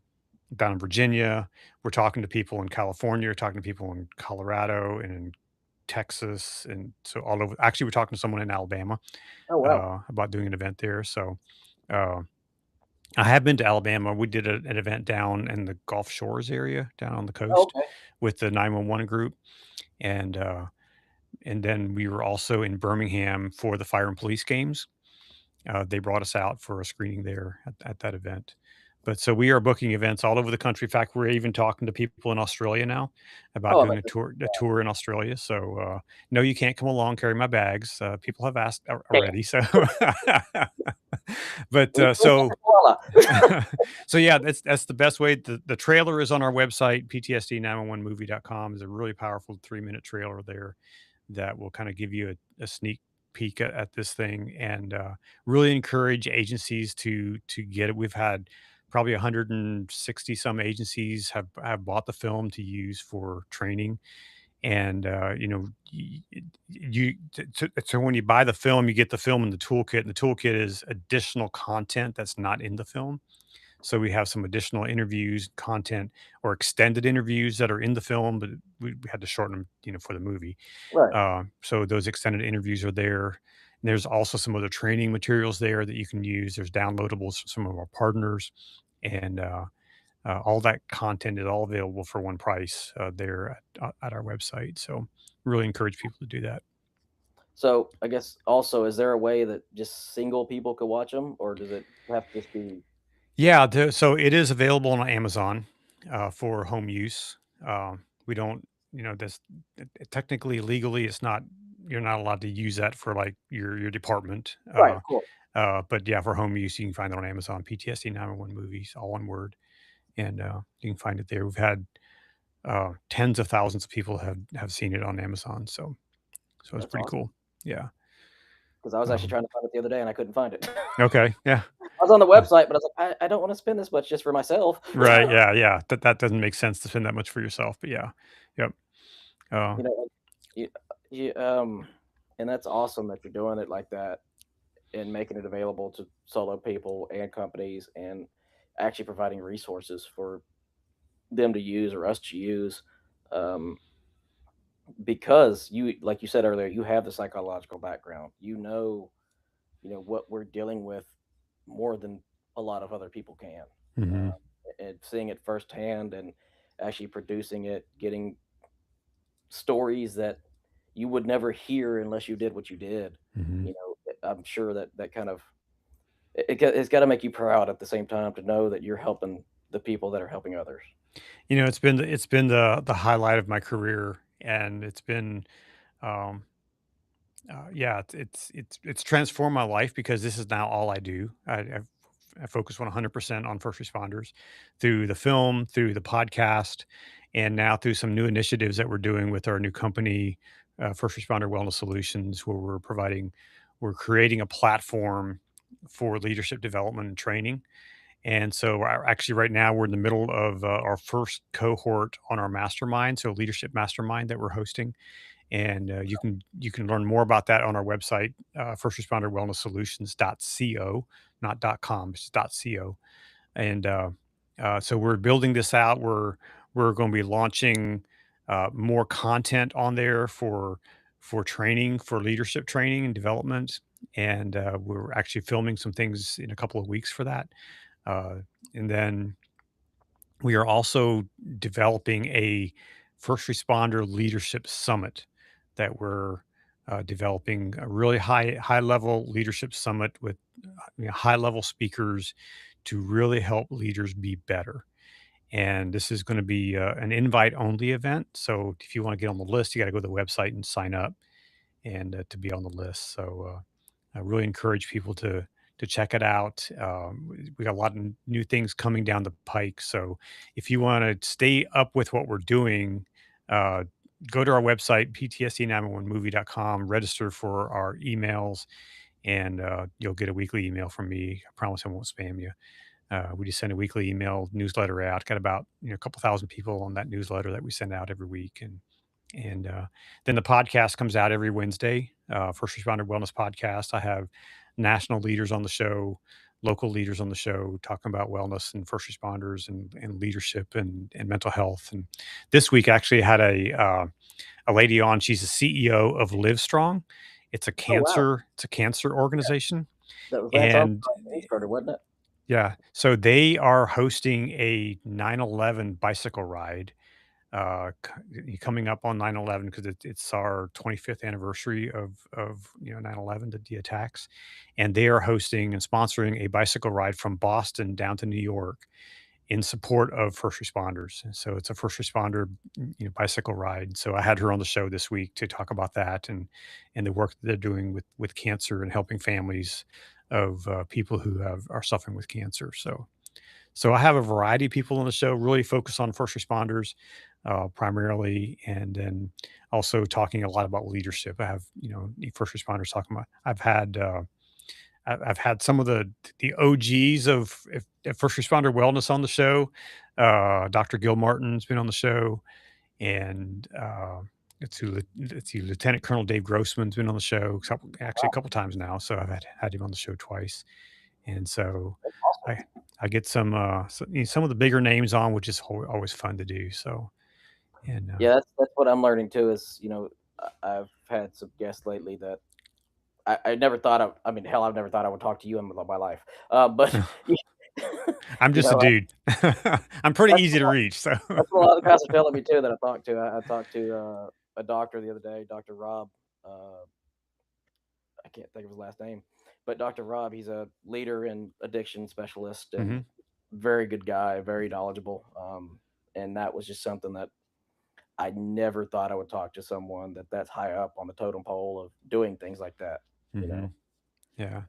Down in Virginia. We're talking to people in California, we're talking to people in Colorado and in Texas, and so all over. Actually, we're talking to someone in Alabama Oh wow. about doing an event there. So uh, I have been to Alabama. We did an event down in the Gulf Shores area, down on the Oh, coast, okay. with the 911 group, and uh, and then we were also in Birmingham for the fire and police games. They brought us out for a screening there at that event. But so we are booking events all over the country. In fact, we're even talking to people in Australia now about Oh, doing amazing. a tour in Australia. So no, you can't come along, carry my bags. People have asked Damn. already. So, but We still got the koala. so yeah, that's the best way. The trailer is on our website, ptsd911movie.com. Is a really powerful 3-minute trailer there that will kind of give you a sneak peek at this thing, and really encourage agencies to get it. We've had probably 160 some agencies have bought the film to use for training, and so when you buy the film, you get the film in the toolkit, and the toolkit is additional content that's not in the film. So we have some additional interviews, content, or extended interviews that are in the film, but we had to shorten them, for the movie. Right. So those extended interviews are there. And there's also some other training materials there that you can use. There's downloadables from some of our partners, and all that content is all available for one price there at our website. So really encourage people to do that. So I guess also, is there a way that just single people could watch them, or does it have to just be Yeah, so it is available on Amazon for home use. We don't, this technically legally, it's not. You're not allowed to use that for like your department. right? Of course. But yeah, for home use, you can find it on Amazon. PTSD 911 movies, all one word, and you can find it there. We've had tens of thousands of people have seen it on Amazon, so it's That's pretty awesome. cool. Yeah. Because I was actually Um, trying to find it the other day and I couldn't find it. okay. Yeah. I was on the website, but I was like, I don't want to spend this much just for myself. Right. Yeah. Yeah. That doesn't make sense to spend that much for yourself, but yeah. Yep. Uh, you know, you, you, and that's awesome that you're doing it like that and making it available to solo people and companies and actually providing resources for them to use or us to use. Um, because you, like you said earlier, you have the psychological background. What we're dealing with more than a lot of other people can. mhm, Uh, and seeing it firsthand and actually producing it, getting stories that you would never hear unless you did what you did. mhm. I'm sure that kind of it's got to make you proud at the same time to know that you're helping the people that are helping others. It's been the highlight of my career, and it's been um, yeah, it's transformed my life because this is now all I do. I focus 100% on first responders through the film, through the podcast, and now through some new initiatives that we're doing with our new company, First Responder Wellness Solutions, where we're creating a platform for leadership development and training. And so, actually, right now, we're in the middle of our first cohort on our mastermind, so leadership mastermind that we're hosting, and you can learn more about that on our website, first responder wellness solutions.co, not .com, it's .co. And so we're building this out. We're going to be launching more content on there for training, for leadership training and development, and we're actually filming some things in a couple of weeks for that. uh, and then we are also developing a first responder leadership summit that developing a really high level leadership summit with high level speakers to really help leaders be better. And this is going to be an invite only event. So if you want to get on the list, you got to go to the website and sign up and to be on the list. So I really encourage people to check it out. We got a lot of new things coming down the pike. So if you want to stay up with what we're doing, uh, go to our website, ptsd911movie.com, register for our emails, and you'll get a weekly email from me. I promise I won't spam you. We just send a weekly email newsletter out. Got about a couple thousand people on that newsletter that we send out every week, and then the podcast comes out every Wednesday. First Responder Wellness Podcast. I have national leaders on the show, local leaders on the show, talking about wellness and first responders and leadership and mental health. And this week, I actually had a lady on. She's the CEO of Livestrong. Oh wow, It's a cancer organization, that was Lance and Armstrong when he started, wasn't it? yeah, so they are hosting a 9/11 bicycle ride coming up on 9/11 because it's our 25th anniversary of 9/11, the attacks, and they are hosting and sponsoring a bicycle ride from Boston down to New York in support of first responders. And so it's a first responder bicycle ride. So I had her on the show this week to talk about that and the work that they're doing with cancer and helping families of people who are suffering with cancer. So I have a variety of people on the show, really focus on first responders primarily, and then also talking a lot about leadership. I have the first responders talking about. I've had some of the OGs of first responder wellness on the show. Dr. Gil Martin's been on the show, and let's see, Lieutenant Colonel Dave Grossman's been on the show actually a Wow, couple times now. So I've had him on the show twice, and so that's awesome. I I get some of the bigger names on, which is always fun to do. So and Yeah, that's what I'm learning too. Is I've had some guests lately that I never thought I mean, hell, I've never thought I would talk to you in my life. But you I'm you just a know, dude. I'm pretty that's easy to reach. So that's what a lot of the guys are telling me too that I talked to. I talked to a doctor the other day, Dr. Rob. Uh, I can't think of his last name, but Dr. Rob, he's a leader and addiction specialist and Mhm. very good guy, very knowledgeable. And that was just something that I never thought I would talk to someone that's high up on the totem pole of doing things like that. You know, Mhm. Yeah.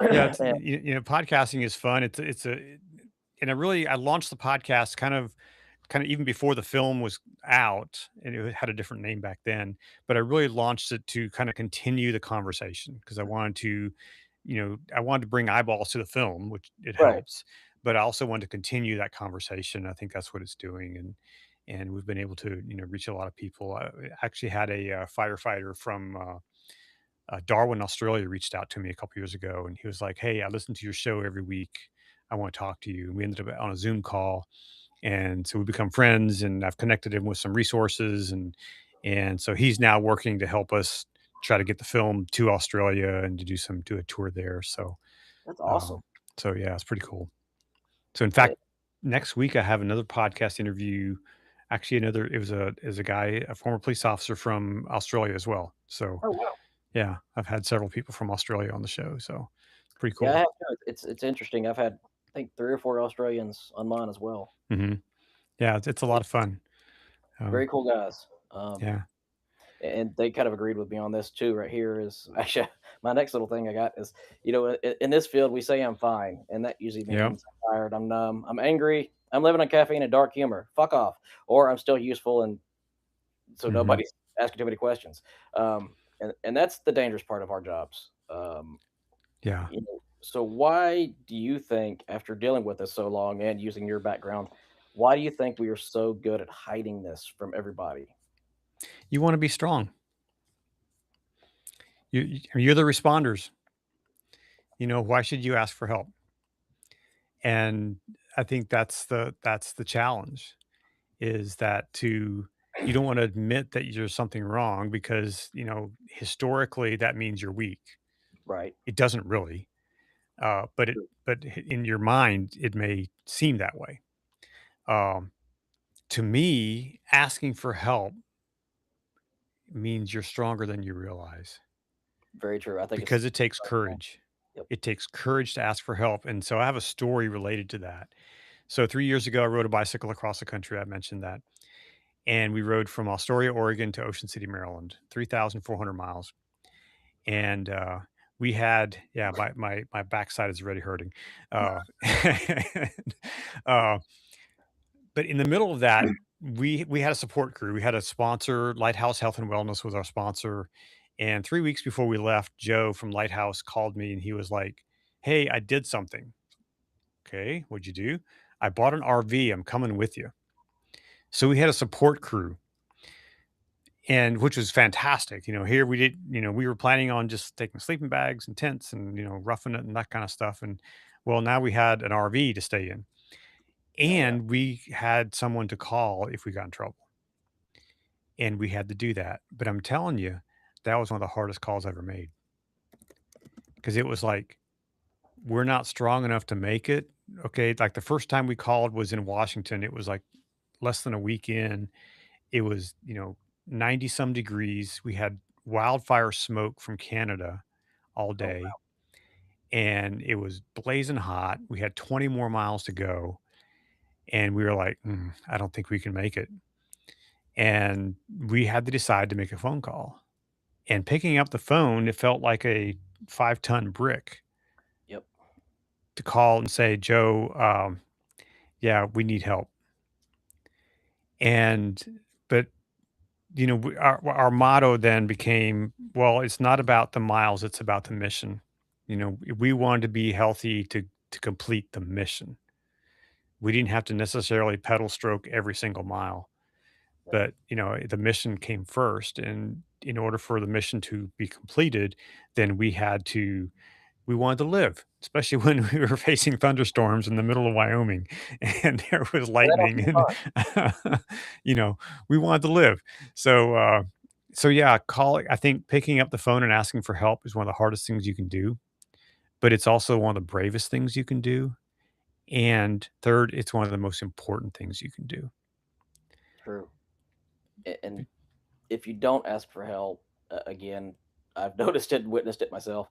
Yeah, and podcasting is fun. And I launched the podcast kind of even before the film was out, and it had a different name back then, but I really launched it to kind of continue the conversation because I wanted to bring eyeballs to the film, which it right, helps, but I also wanted to continue that conversation. I think that's what it's doing, and we've been able to reach a lot of people. I actually had a firefighter from Darwin, Australia, reached out to me a couple years ago, and he was like, "Hey, I listen to your show every week. I want to talk to you." And we ended up on a Zoom call, and so we become friends. And I've connected him with some resources, and so he's now working to help us try to get the film to Australia and to do a tour there. that's awesome. Um, so yeah, it's pretty cool. So in Eh, fact, next week I have another podcast interview. Actually, it was a guy, a former police officer from Australia as well. So oh wow, yeah, I've had several people from Australia on the show, so it's pretty yeah, I cool. have too. It's interesting. I've had I think 3 or 4 Australians on mine as well. Mhm. Yeah, it's a lot of fun. Very Um, cool guys. yeah. And they kind of agreed with me on this too. Right here is actually my next little thing I got is in this field we say I'm fine, and that usually Yep. means I'm tired, I'm numb, I'm angry, I'm living on caffeine and dark humor. Fuck off, or I'm still useful, and so Mhm. nobody's asking too many questions. And that's the dangerous part of our jobs. Yeah. So why do you think, after dealing with this so long and using your background, why do you think we are so good at hiding this from everybody? You wanna be strong. You're the responders. Why should you ask for help? And I think that's the challenge, is that you don't wanna admit that there's something wrong because, historically, that means you're weak. Right. It doesn't really, in your mind, it may seem that way. Um, to me, asking for help means you're stronger than you realize Very true. I think it's because it takes courage. yep. It takes courage to ask for help. And so I have a story related to that. So 3 years ago, I rode a bicycle across the country. I mentioned that. And we rode from Astoria, Oregon to Ocean City, Maryland, 3,400 miles. And we had, yeah, my backside is already hurting. And, uh, but in the middle of that, we had a support crew. We had a sponsor. Lighthouse Health and Wellness was our sponsor. And 3 weeks before we left, Joe from Lighthouse called me and he was like, "Hey, I did something." Okay, what'd you do? "I bought an RV. I'm coming with you." So we had a support crew, and which was fantastic. Here we did, we were planning on just taking sleeping bags and tents and, roughing it and that kind of stuff. And well, now we had an RV to stay in, Oh yeah. and we had someone to call if we got in trouble. And we had to do that. But I'm telling you, that was one of the hardest calls I ever made because it was like, we're not strong enough to make it. Okay. Like the first time we called was in Washington. It was like less than a week in. It was, 90 some degrees. We had wildfire smoke from Canada all Oh day, and it was blazing hot. We had 20 more miles to go. And we were like, I don't think we can make it. And we had to decide to make a phone call. And picking up the phone, it felt like a 5-ton brick yep. to call and say, "Joe, yeah, we need help." And, but, our motto then became, well, it's not about the miles, it's about the mission. We wanted to be healthy to complete the mission. We didn't have to necessarily pedal stroke every single mile, Yep. but, the mission came first. And in order for the mission to be completed, then we wanted to live, especially when we were facing thunderstorms in the middle of Wyoming and there was That don't lightning seem and, fun. you know, we wanted to live. So, yeah, I think picking up the phone and asking for help is one of the hardest things you can do, but it's also one of the bravest things you can do. And third, it's one of the most important things you can do. True. And if you don't ask for help, again, I've noticed it and witnessed it myself.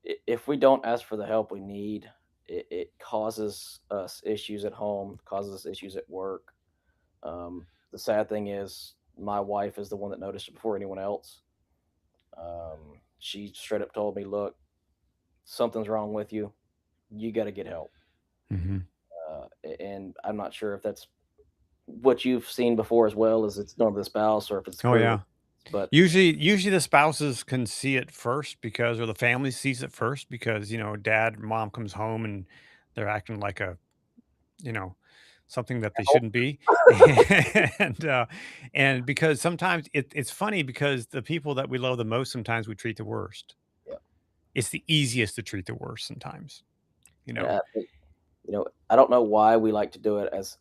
If we don't ask for the help we need, it causes us issues at home, causes us issues at work. The sad thing is, my wife is the one that noticed it before anyone else. She straight up told me, "Look, something's wrong with you. You got to get help." Mhm. And I'm not sure if that's what you've seen before as well, as it's normally the spouse, or if it's Oh, clearly, yeah. but Usually the spouses can see it first because, or the family sees it first because, dad or mom comes home and they're acting like you know, something that they shouldn't be. And, and because sometimes it's funny because the people that we love the most, sometimes we treat the worst. yeah. It's the easiest to treat the worst sometimes, you And know? I think, I don't know why we like to do it as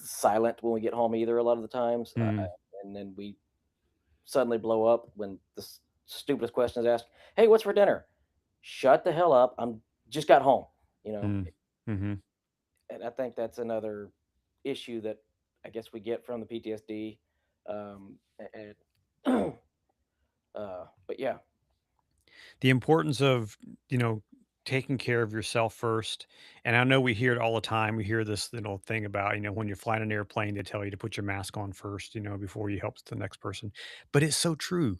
silent when we get home either. A lot of the times, Mhm, and then we suddenly blow up when the stupidest question is asked. Hey, what's for dinner? Shut the hell up! I'm just got home. You know, mm, mhm. and I think that's another issue that I guess we get from the PTSD. And but yeah, The importance of, taking care of yourself first. And I know we hear it all the time. We hear this little thing about, when you're flying an airplane, they tell you to put your mask on first, before you help the next person. But it's so true.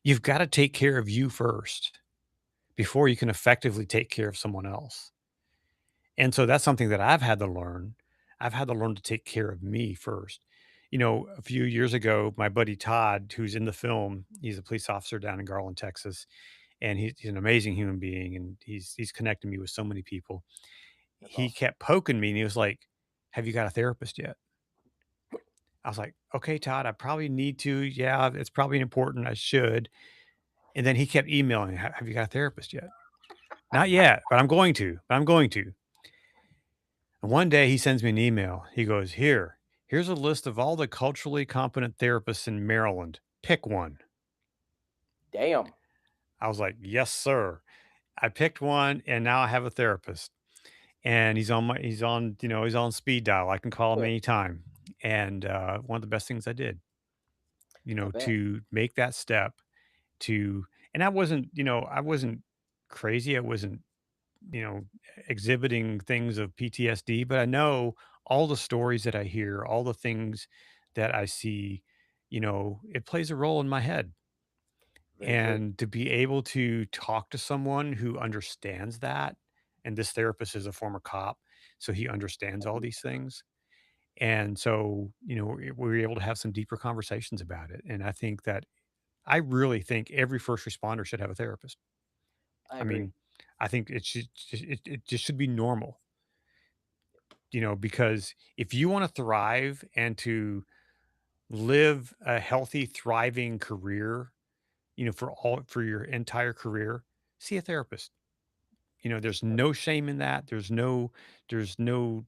You've got to take care of you first before you can effectively take care of someone else. And so that's something that I've had to learn. I've had to learn to take care of me first. A few years ago, my buddy Todd, who's in the film, he's a police officer down in Garland, Texas, and he's an amazing human being, and he's connected me with so many people. that's He awesome. kept poking me, and he was like, "Have you got a therapist yet?" I was like, "Okay, Todd, I probably need to. Yeah, it's probably important. I should." And then he kept emailing, "Have you got a therapist yet?" "Not yet, but I'm going to. But I'm going to." And one day he sends me an email. He goes, here's a list of all the culturally competent therapists in Maryland. Pick one." Damn. I was like, "Yes, sir." I picked one, and now I have a therapist. And he's on speed dial. I can call him Good. anytime. And one of the best things I did. I bet. to make that step to and I wasn't crazy. I wasn't, you know, exhibiting things of PTSD, but I know all the stories that I hear, all the things that I see, it plays a role in my head. Very true. And to be able to talk to someone who understands that, and this therapist is a former cop, so he understands all these things. And so, we were able to have some deeper conversations about it. And I really think every first responder should have a therapist. I I agree. mean, I think it just should be normal, because if you want to thrive and to live a healthy, thriving career, for your entire career, see a therapist. There's no shame in that. There's no there's no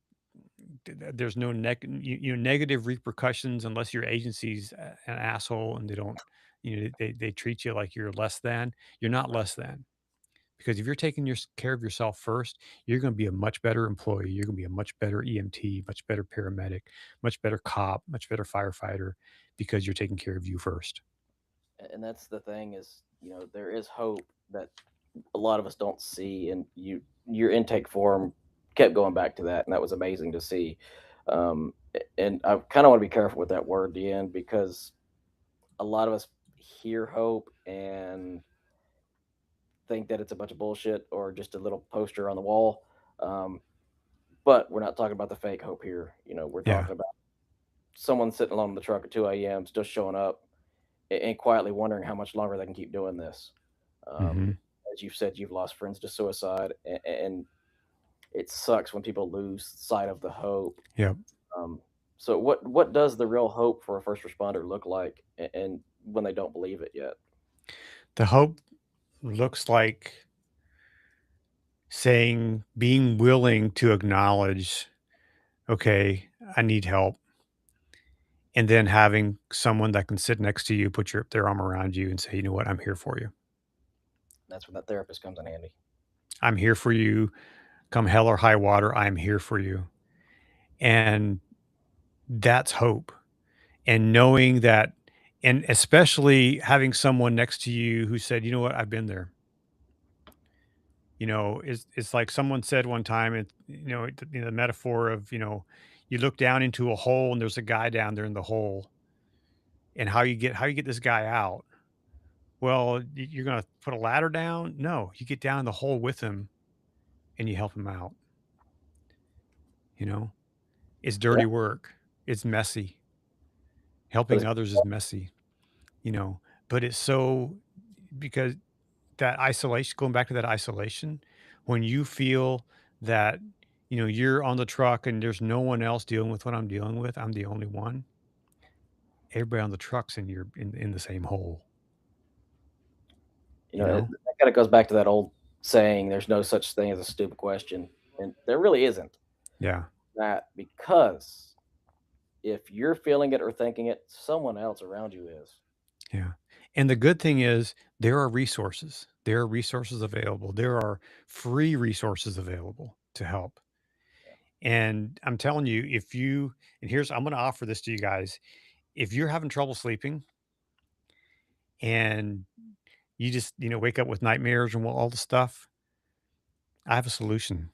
negative repercussions unless your agency's an asshole and they don't, they treat you like you're less than. You're not Right. less than. Because if you're taking care of yourself first, you're going to be a much better employee. You're going to be a much better EMT, much better paramedic, much better cop, much better firefighter because you're taking care of you first. And that's the thing is, there is hope that a lot of us don't see, and your intake form kept going back to that, and that was amazing to see. And I kind of want to be careful with that word, the end, because a lot of us hear hope and think that it's a bunch of bullshit or just a little poster on the wall. Um, but we're not talking about the fake hope here. We're Yeah. talking about someone sitting alone in the truck at 2 a.m. still showing up and quietly wondering how much longer they can keep doing this. Um, Hmm. as you've said, you've lost friends to suicide, and it sucks when people lose sight of the hope. Yep. Um, so, what does the real hope for a first responder look like, and when they don't believe it yet? The hope looks like being willing to acknowledge, okay, I need help. And then having someone that can sit next to you, put their arm around you and say, you know what, I'm here for you. That's when that therapist comes in handy. I'm here for you. Come hell or high water, I'm here for you. And that's hope. And knowing that, and especially having someone next to you who said, you know what, I've been there. It's like someone said one time, the metaphor of, you look down into a hole and there's a guy down there in the hole, and how you get this guy out. Well, you're going to put a ladder down? No, you get down in the hole with him and you help him out. You know, it's Yeah, dirty work. It's messy. but Helping it's others is messy, you know, but it's so because that isolation, going back to that isolation, when you feel that, you're on the truck and there's no one else dealing with what I'm dealing with, I'm the only one. Everybody on the truck's in the same hole, you know? that kind of goes back to that old saying, "There's no such thing as a stupid question," and there really isn't. Yeah. That because if you're feeling it or thinking it, someone else around you is. Yeah. And the good thing is there are resources. There are resources available. There are free resources available to help. And I'm telling you, I'm going to offer this to you guys. If you're having trouble sleeping and you just, wake up with nightmares and all the stuff, I have a solution.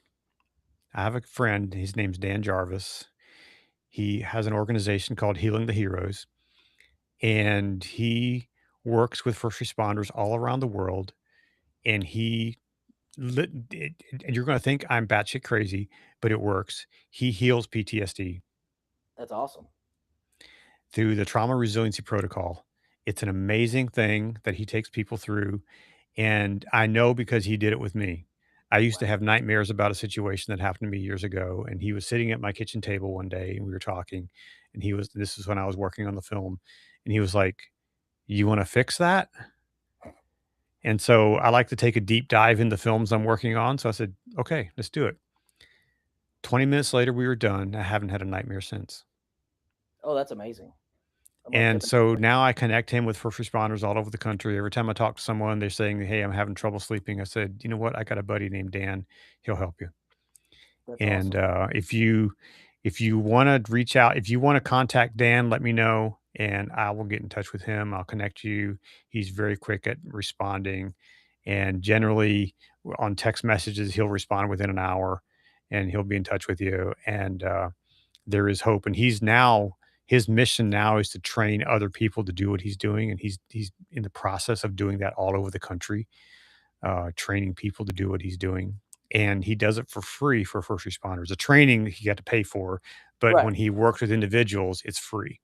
I have a friend. His name's Dan Jarvis. He has an organization called Healing the Heroes, and he works with first responders all around the world. And and you're going to think I'm batshit crazy, but it works. He heals PTSD That's awesome. through the trauma resiliency protocol. It's an amazing thing that he takes people through. And I know because he did it with me. I used to Wow. have nightmares about a situation that happened to me years ago. And he was sitting at my kitchen table one day and we were talking. And this is when I was working on the film. And he was like, "You want to fix that?" And so I like to take a deep dive in the films I'm working on. So I said, "Okay, let's do it." 20 minutes later, we were done. I haven't had a nightmare since. Oh, that's amazing. I'm gonna And put that. so now I connect him with first responders all over the country. Every time I talk to someone, they're saying, "Hey, I'm having trouble sleeping." I said, "You know what? I got a buddy named Dan. He'll help you." That's And awesome. if you want to reach out, if you want to contact Dan, let me know. and I will get in touch with him. I'll connect you. He's very quick at responding, and generally on text messages, he'll respond within an hour, and he'll be in touch with you. And there is hope. And his mission now is to train other people to do what he's doing, and he's in the process of doing that all over the country, training people to do what he's doing. And he does it for free for first responders. The training he got to pay for, but Right. when he works with individuals, it's free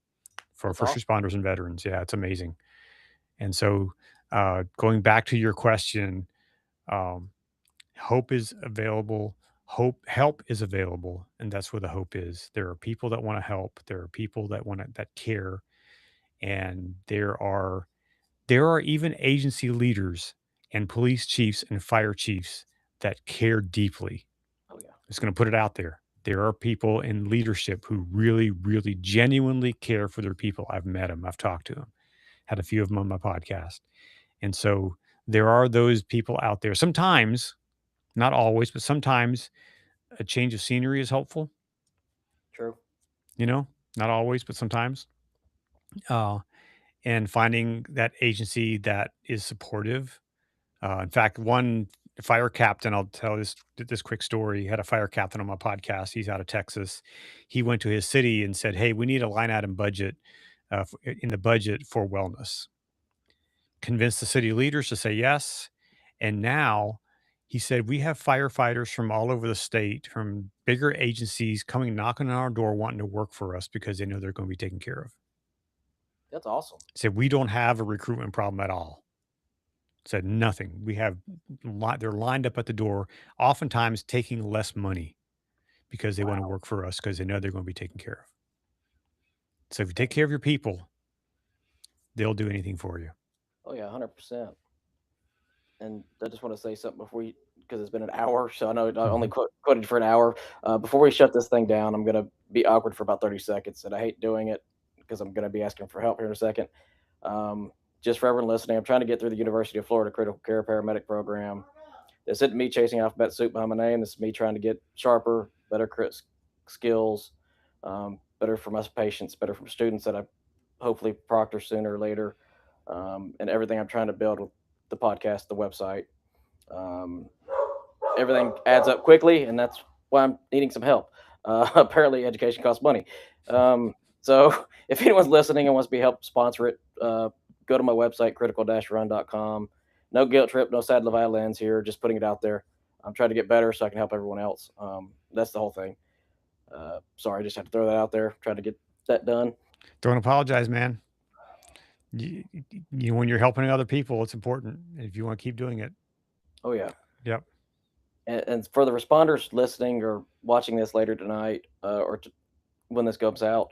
for That's first awesome. responders and veterans. Yeah, it's amazing. And so, going back to your question, um, hope is available. Help is available, and that's where the hope is. There are people that want to help. There are people that care, and there are even agency leaders and police chiefs and fire chiefs that care deeply. Oh yeah. Just going to put it out there. There are people in leadership who really, really genuinely care for their people. I've met them. I've talked to them. Had a few of them on my podcast. And so there are those people out there. Sometimes, not always, but sometimes a change of scenery is helpful, True. you know, not always, but sometimes. Uh, and finding that agency that is supportive. In fact, one fire captain, I'll tell this quick story. Had a fire captain on my podcast. He's out of Texas. He went to his city and said, "Hey, we need a line item budget in the budget for wellness." Convinced the city leaders to say yes. And now he said, we have firefighters from all over the state, from bigger agencies coming knocking on our door wanting to work for us because they know they're going to be taken care of. That's awesome. He said, we don't have a recruitment problem at all. Said nothing. They're lined up at the door, oftentimes taking less money because they want to Wow. work for us because they know they're going to be taken care of. So if you take Dang. care of your people, they'll do anything for you. Oh yeah, 100%. And I just want to say something before you, because it's been an hour, so I know I only Mhm. quoted for an hour. Before we shut this thing down, I'm gonna be awkward for about 30 seconds, and I hate doing it because I'm gonna be asking for help here in a second. Um, just for everyone listening, I'm trying to get through the University of Florida Critical Care Paramedic Program. This isn't me chasing alphabet soup behind my name. This is me trying to get sharper, better skills, better for my patients, better for students that I hopefully proctor sooner or later, and everything I'm trying to build with the podcast, the website. Um, Everything adds up quickly, and that's why I'm needing some help. Apparently, education costs money. So, if anyone's listening and wants to be helped sponsor it, go to my website, critical-run.com. No guilt trip, no sad violins here, just putting it out there. I'm trying to get better so I can help everyone else. That's the whole thing. Sorry, I just had to throw that out there, trying to get that done. Don't apologize, man. When you're helping other people, it's important if you want to keep doing it. Oh, yeah. Yep. And for the responders listening or watching this later tonight, when this goes out.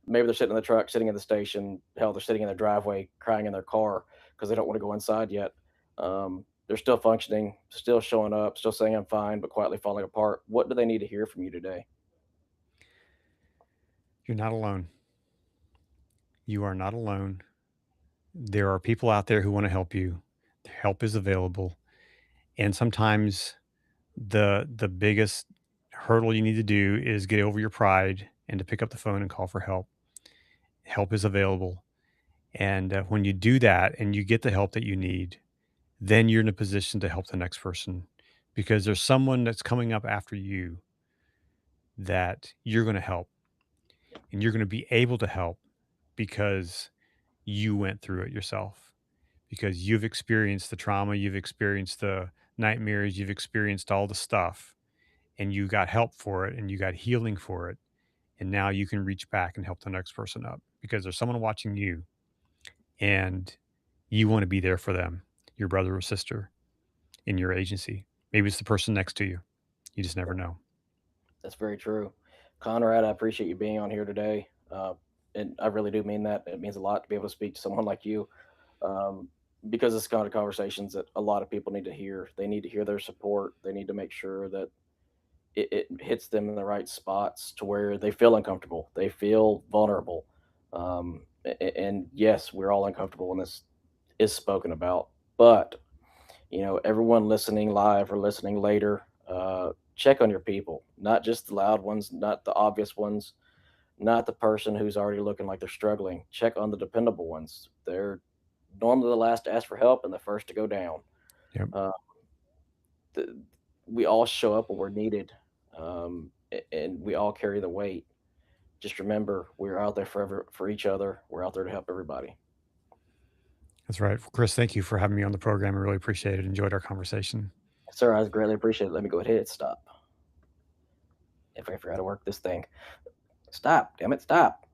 Maybe they're sitting in the truck, sitting in the station. Hell, they're sitting in their driveway, crying in their car because they don't want to go inside yet. They're still functioning, still showing up, still saying I'm fine, but quietly falling apart. What do they need to hear from you today? You're not alone. You are not alone. There are people out there who want to help you. Help is available. And sometimes the biggest hurdle you need to do is get over your pride and to pick up the phone and call for help. Help is available. And when you do that and you get the help that you need, then you're in a position to help the next person because there's someone that's coming up after you that you're going to help, and you're going to be able to help because you went through it yourself, because you've experienced the trauma, you've experienced the nightmares, you've experienced all the stuff, and you got help for it and you got healing for it. And now you can reach back and help the next person up because there's someone watching you and you want to be there for them, your brother or sister in your agency. Maybe it's the person next to you. You just never know. That's very true. Conrad, I appreciate you being on here today. And I really do mean that. It means a lot to be able to speak to someone like you, um, because it's kind of conversations that a lot of people need to hear. They need to hear their support. They need to make sure that it hits them in the right spots to where they feel uncomfortable. They feel vulnerable. And yes, we're all uncomfortable when this is spoken about. But, everyone listening live or listening later, check on your people, not just the loud ones, not the obvious ones, not the person who's already looking like they're struggling. Check on the dependable ones. They're normally the last to ask for help and the first to go down. Yep. Uh, the, we all show up when we're needed, and we all carry the weight. Just remember, we're out there for each other. We're out there to help everybody. That's right. Chris, thank you for having me on the program. I really appreciate it. Enjoyed our conversation. Sir, I greatly appreciate it. Let me go ahead and hit stop. If I forgot to work this thing, stop. Damn it, stop.